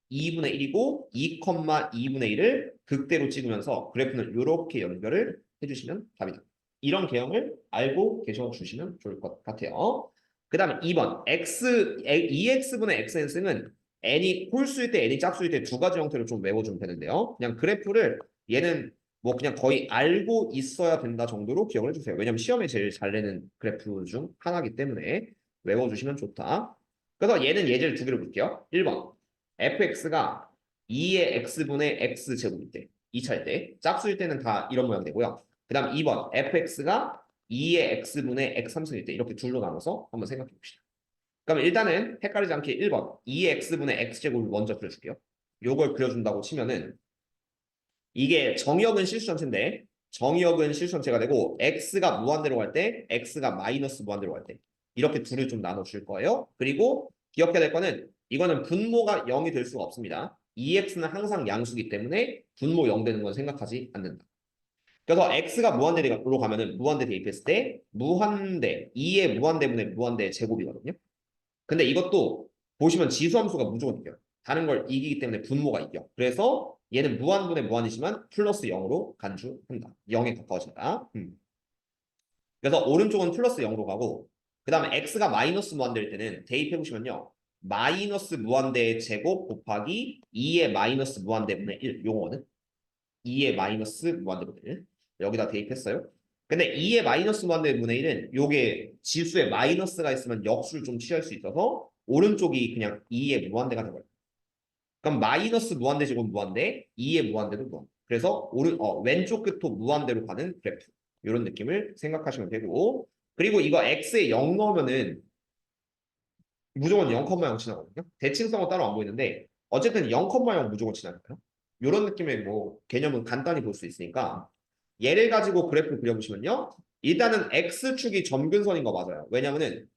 2분의 1이고 2,2분의 1을 극대로 찍으면서 그래프는 이렇게 연결을 해주시면 답이다. 이런 개형을 알고 계셔 주시면 좋을 것 같아요. 그 다음에 2번 2x분의 xn승은 n이 홀수일 때 n이 짝수일 때 두 가지 형태로 좀 외워주면 되는데요. 그냥 그래프를 얘는 뭐 그냥 거의 알고 있어야 된다 정도로 기억을 해주세요. 왜냐면 시험에 제일 잘 내는 그래프 중 하나이기 때문에 외워주시면 좋다. 그래서 얘는 예제를 두 개로 볼게요. 1번 fx가 2의 x분의 x제곱일 때 2차일 때 짝수일 때는 다 이런 모양 되고요. 그 다음 2번 fx가 2의 x분의 x3승일 때 이렇게 둘로 나눠서 한번 생각해 봅시다. 그럼 일단은 헷갈리지 않게 1번 2의 x분의 x제곱을 먼저 그려줄게요. 요걸 그려준다고 치면은 이게 정의역은 실수전체인데 정의역은 실수전체가 되고 x가 무한대로 갈 때 x가 마이너스 무한대로 갈 때 이렇게 둘을 좀 나눠줄 거예요. 그리고 기억해야 될 거는 이거는 분모가 0이 될 수가 없습니다. 2x는 항상 양수기 때문에 분모 0 되는 건 생각하지 않는다. 그래서 x가 무한대로 가면은 무한대 대입했을 때 무한대 2의 무한대분의 무한대 제곱이거든요. 근데 이것도 보시면 지수함수가 무조건 이겨요. 다른 걸 이기기 때문에 분모가 이겨. 그래서 얘는 무한분의 무한이지만 플러스 0으로 간주한다. 0에 가까워진다. 그래서 오른쪽은 플러스 0으로 가고 그 다음에 x가 마이너스 무한대일 때는 대입해보시면요. 마이너스 무한대의 제곱 곱하기 2의 마이너스 무한대분의 1 용어는 2의 마이너스 무한대분의 1 여기다 대입했어요. 근데 2의 마이너스 무한대분의 1은 요게 지수에 마이너스가 있으면 역수를 좀 취할 수 있어서 오른쪽이 그냥 2의 무한대가 되고요. 그럼 마이너스 무한대 제곱 무한대 2의 무한대도 무한대. 그래서 왼쪽 끝도 무한대로 가는 그래프 이런 느낌을 생각하시면 되고 그리고 이거 x에 0 넣으면은 무조건 0,0 지나거든요. 대칭성은 따로 안 보이는데 어쨌든 0,0 무조건 지나니까요. 이런 느낌의 뭐 개념은 간단히 볼 수 있으니까 얘를 가지고 그래프를 그려보시면요. 일단은 x축이 점근선인 거 맞아요. 왜냐면은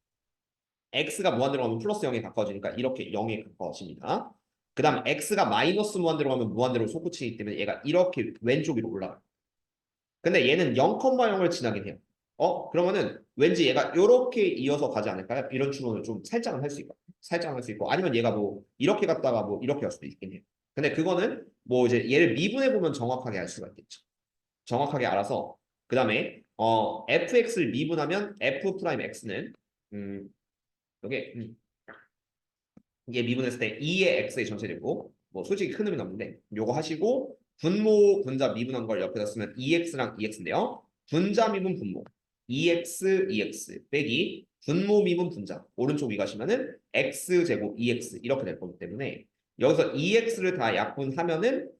x가 무한대로 가면 플러스 0에 가까워지니까 이렇게 0에 가까워집니다. 그 다음 x가 마이너스 무한대로 가면 무한대로 솟구치기 때문에 얘가 이렇게 왼쪽 위로 올라가요. 근데 얘는 0,0을 지나긴 해요. 그러면은 왠지 얘가 이렇게 이어서 가지 않을까요? 이런 추론을 좀 살짝은 할 수 있고, 살짝은 할 수 있고, 아니면 얘가 뭐 이렇게 갔다가 뭐 이렇게 갈 수도 있긴 해요. 근데 그거는 뭐 이제 얘를 미분해 보면 정확하게 알 수가 있겠죠. 정확하게 알아서 그 다음에 fx를 미분하면 f 프라임 x는 이게 이게 미분했을 때 2의 x의 전체되고 뭐 솔직히 큰 의미는 없는데 요거 하시고 분모 분자 미분한 걸 옆에다 쓰면 2x랑 2x인데요. 분자 미분 분모 EX 빼기 분모 미분 분자 오른쪽 위 가시면은 X제곱 EX 이렇게 될 거기 때문에 여기서 EX를 다 약분하면은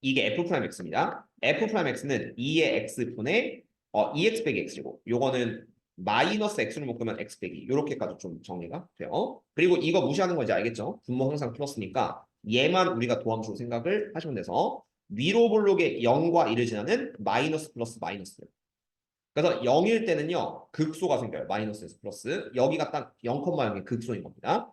이게 F'X입니다. F'X는 2의 X분의 2X 빼기 X제곱 요거는 마이너스 X를 묶으면 X 빼기 요렇게까지 좀 정리가 돼요. 그리고 이거 무시하는 거 이제 알겠죠? 분모 항상 플러스니까 얘만 우리가 도함수로 생각을 하시면 돼서 위로 볼록의 0과 1을 지나는 마이너스 플러스 마이너스 그래서 0일 때는요 극소가 생겨요. 마이너스에서 플러스 여기가 딱 0,0의 극소인 겁니다.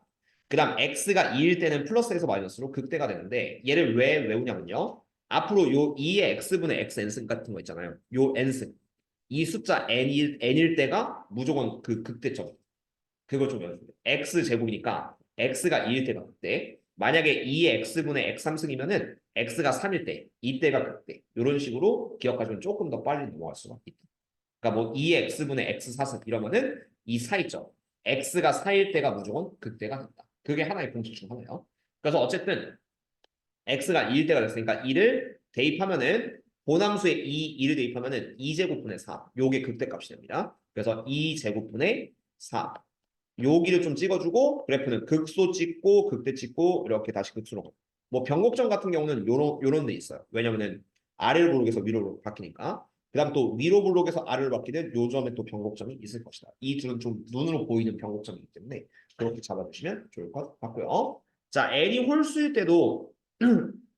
그 다음 x가 2일 때는 플러스에서 마이너스로 극대가 되는데 얘를 왜 외우냐면요 앞으로 요 2의 x분의 xn승 같은 거 있잖아요. 요 n승 이 숫자 n일 때가 무조건 그 극대점 그걸 좀 연습해요. x제곱이니까 x가 2일 때가 극대 만약에 2의 x분의 x3승이면은 x가 3일 때 이때가 극대 이런 식으로 기억하시면 조금 더 빨리 넘어갈 수가 있다. 그러니까 뭐 2x분의 x4승 이러면은 이 사이점 x가 4일 때가 무조건 극대가 된다. 그게 하나의 공식 중 하나예요. 그래서 어쨌든 x가 2일 때가 됐으니까 2를 대입하면은 본함수에 2를 대입하면은 2제곱분의 4 요게 극대값이 됩니다. 그래서 2제곱분의 4 여기를 좀 찍어주고 그래프는 극소 찍고 극대 찍고 이렇게 다시 극소로 뭐 변곡점 같은 경우는 요런 데 있어요. 왜냐면은 아래로 블록에서 위로 바뀌니까 그다음 또 위로 블록에서 아래로 바뀌는 요 점에 또 변곡점이 있을 것이다. 이 둘은 좀 눈으로 보이는 변곡점이기 때문에 그렇게 잡아주시면 좋을 것 같고요. 자, n이 홀수일 때도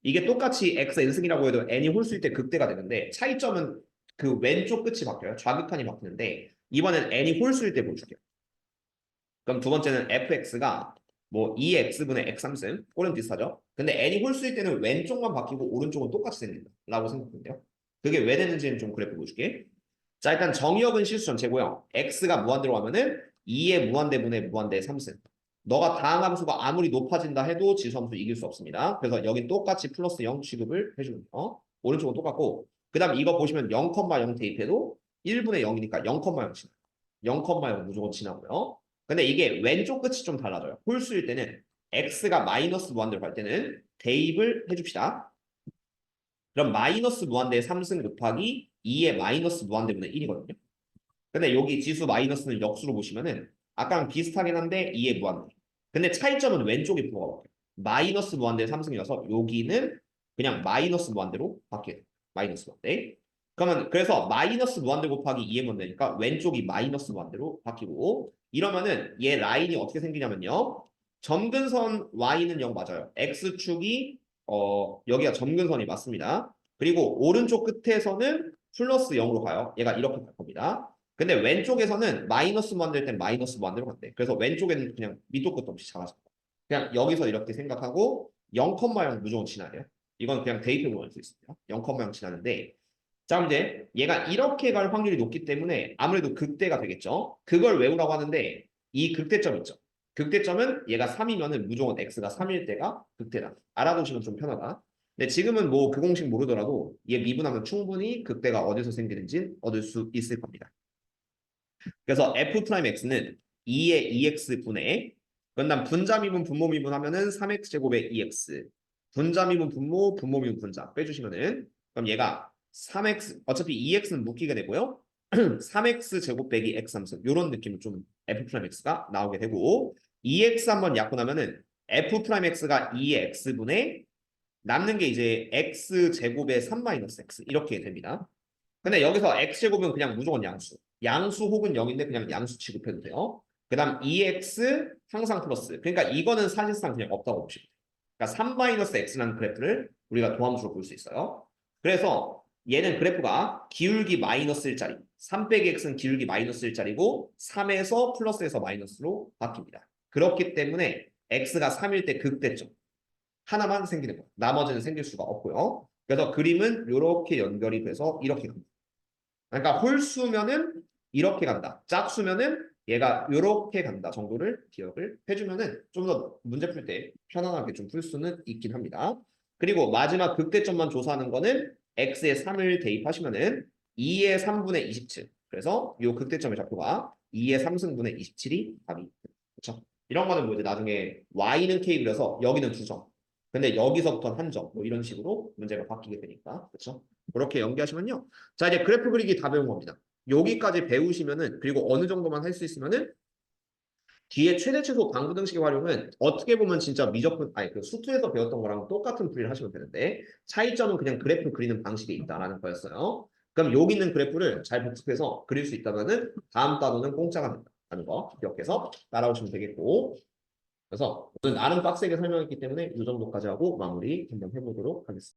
이게 똑같이 x n승이라고 해도 n이 홀수일 때 극대가 되는데 차이점은 그 왼쪽 끝이 바뀌어요. 좌극한이 바뀌는데 이번엔 n이 홀수일 때 보여줄게요. 그럼 두 번째는 fx가 뭐 2x분의 x3승 꼴은 비슷하죠. 근데 n이 홀수일 때는 왼쪽만 바뀌고 오른쪽은 똑같이 생긴다 라고 생각하면 돼요. 그게 왜 되는지는 좀 그래프 보여줄게. 자 일단 정의역은 실수 전체고요. x가 무한대로 가면은 2의 무한대분의 무한대 3승 너가 다항 함수가 아무리 높아진다 해도 지수함수 이길 수 없습니다. 그래서 여긴 똑같이 플러스 0 취급을 해주면 돼요. 오른쪽은 똑같고 그 다음 이거 보시면 0,0 대입해도 1분의 0이니까 0,0 지나요. 0,0 무조건 지나고요. 근데 이게 왼쪽 끝이 좀 달라져요. 홀수일 때는 x가 마이너스 무한대로 갈 때는 대입을 해줍시다. 그럼 마이너스 무한대 3승 곱하기 2의 마이너스 무한대분의 1이거든요. 근데 여기 지수 마이너스는 역수로 보시면은 아까랑 비슷하긴 한데 2의 무한대. 근데 차이점은 왼쪽에 부호가 바뀌어요. 마이너스 무한대 3승이라서 여기는 그냥 마이너스 무한대로 바뀌어요. 마이너스 무한대. 그러면 그래서 마이너스 무한대 곱하기 2의 무한대니까 왼쪽이 마이너스 무한대로 바뀌고 이러면은 얘 라인이 어떻게 생기냐면요. 점근선 y는 0 맞아요. x축이 여기가 점근선이 맞습니다. 그리고 오른쪽 끝에서는 플러스 0으로 가요. 얘가 이렇게 갈 겁니다. 근데 왼쪽에서는 마이너스 무한대일 땐 마이너스 무한대로 간대. 그래서 왼쪽에는 그냥 밑도 끝도 없이 작아져. 그냥 여기서 이렇게 생각하고 0,0 무조건 지나야 돼요. 이건 그냥 대입해보면 알 수 있습니다. 0,0 지나는데 자 이제 얘가 이렇게 갈 확률이 높기 때문에 아무래도 극대가 되겠죠. 그걸 외우라고 하는데 이 극대점 있죠. 극대점은 얘가 3이면은 무조건 x가 3일 때가 극대다. 알아두시면 좀 편하다. 근데 지금은 뭐 그 공식 모르더라도 얘 미분하면 충분히 극대가 어디서 생기는지 얻을 수 있을 겁니다. 그래서 f'x는 2의 2x분의 그다음 분자 미분 분모 미분 하면은 3x 제곱의 2x 분자 미분 분모 분모 미분 분자 빼주시면은 그럼 얘가 3x 어차피 2x는 묶이게 되고요. 3x 제곱 빼기 x 3승 이런 느낌으로 좀 f'x가 나오게 되고 2x 한번 약분하면은 f'x가 2의 x분의 남는 게 이제 x 제곱의 3-x 이렇게 됩니다. 근데 여기서 x제곱은 그냥 무조건 양수. 양수 혹은 0인데 그냥 양수 취급해도 돼요. 그 다음 2x 항상 플러스. 그러니까 이거는 사실상 그냥 없다고 보시면 돼요. 그러니까 3-x라는 그래프를 우리가 도함수로 볼 수 있어요. 그래서 얘는 그래프가 기울기 마이너스 1짜리. 3 빼기 x는 기울기 마이너스 1짜리고 3에서 플러스에서 마이너스로 바뀝니다. 그렇기 때문에 x가 3일 때 극대점. 하나만 생기는 거예요. 나머지는 생길 수가 없고요. 그래서 그림은 이렇게 연결이 돼서 이렇게 갑니다. 그러니까 홀수면은 이렇게 간다. 짝수면은 얘가 이렇게 간다 정도를 기억을 해주면은 좀 더 문제 풀 때 편안하게 좀 풀 수는 있긴 합니다. 그리고 마지막 극대점만 조사하는 거는 x에 3을 대입하시면은 2의 3분의 27. 그래서 이 극대점의 좌표가 2의 3승분의 27이 답이 그렇죠? 이런 거는 뭐 이제 나중에 y는 k 그려서 여기는 2점. 근데 여기서부터 한 점. 뭐 이런 식으로 문제가 바뀌게 되니까 그렇죠? 그렇게 연기하시면요. 자 이제 그래프 그리기 다 배운 겁니다. 여기까지 배우시면은 그리고 어느 정도만 할 수 있으면은 뒤에 최대 최소 방부등식의 활용은 어떻게 보면 진짜 미적분 아니 그 수투에서 배웠던 거랑 똑같은 풀이를 하시면 되는데 차이점은 그냥 그래프 그리는 방식에 있다라는 거였어요. 그럼 여기 있는 그래프를 잘 복습해서 그릴 수 있다면은 다음 단원은 공짜가 된다는 거 기억해서 따라오시면 되겠고 그래서 오늘 나름 빡세게 설명했기 때문에 이 정도까지 하고 마무리 한번 해보도록 하겠습니다.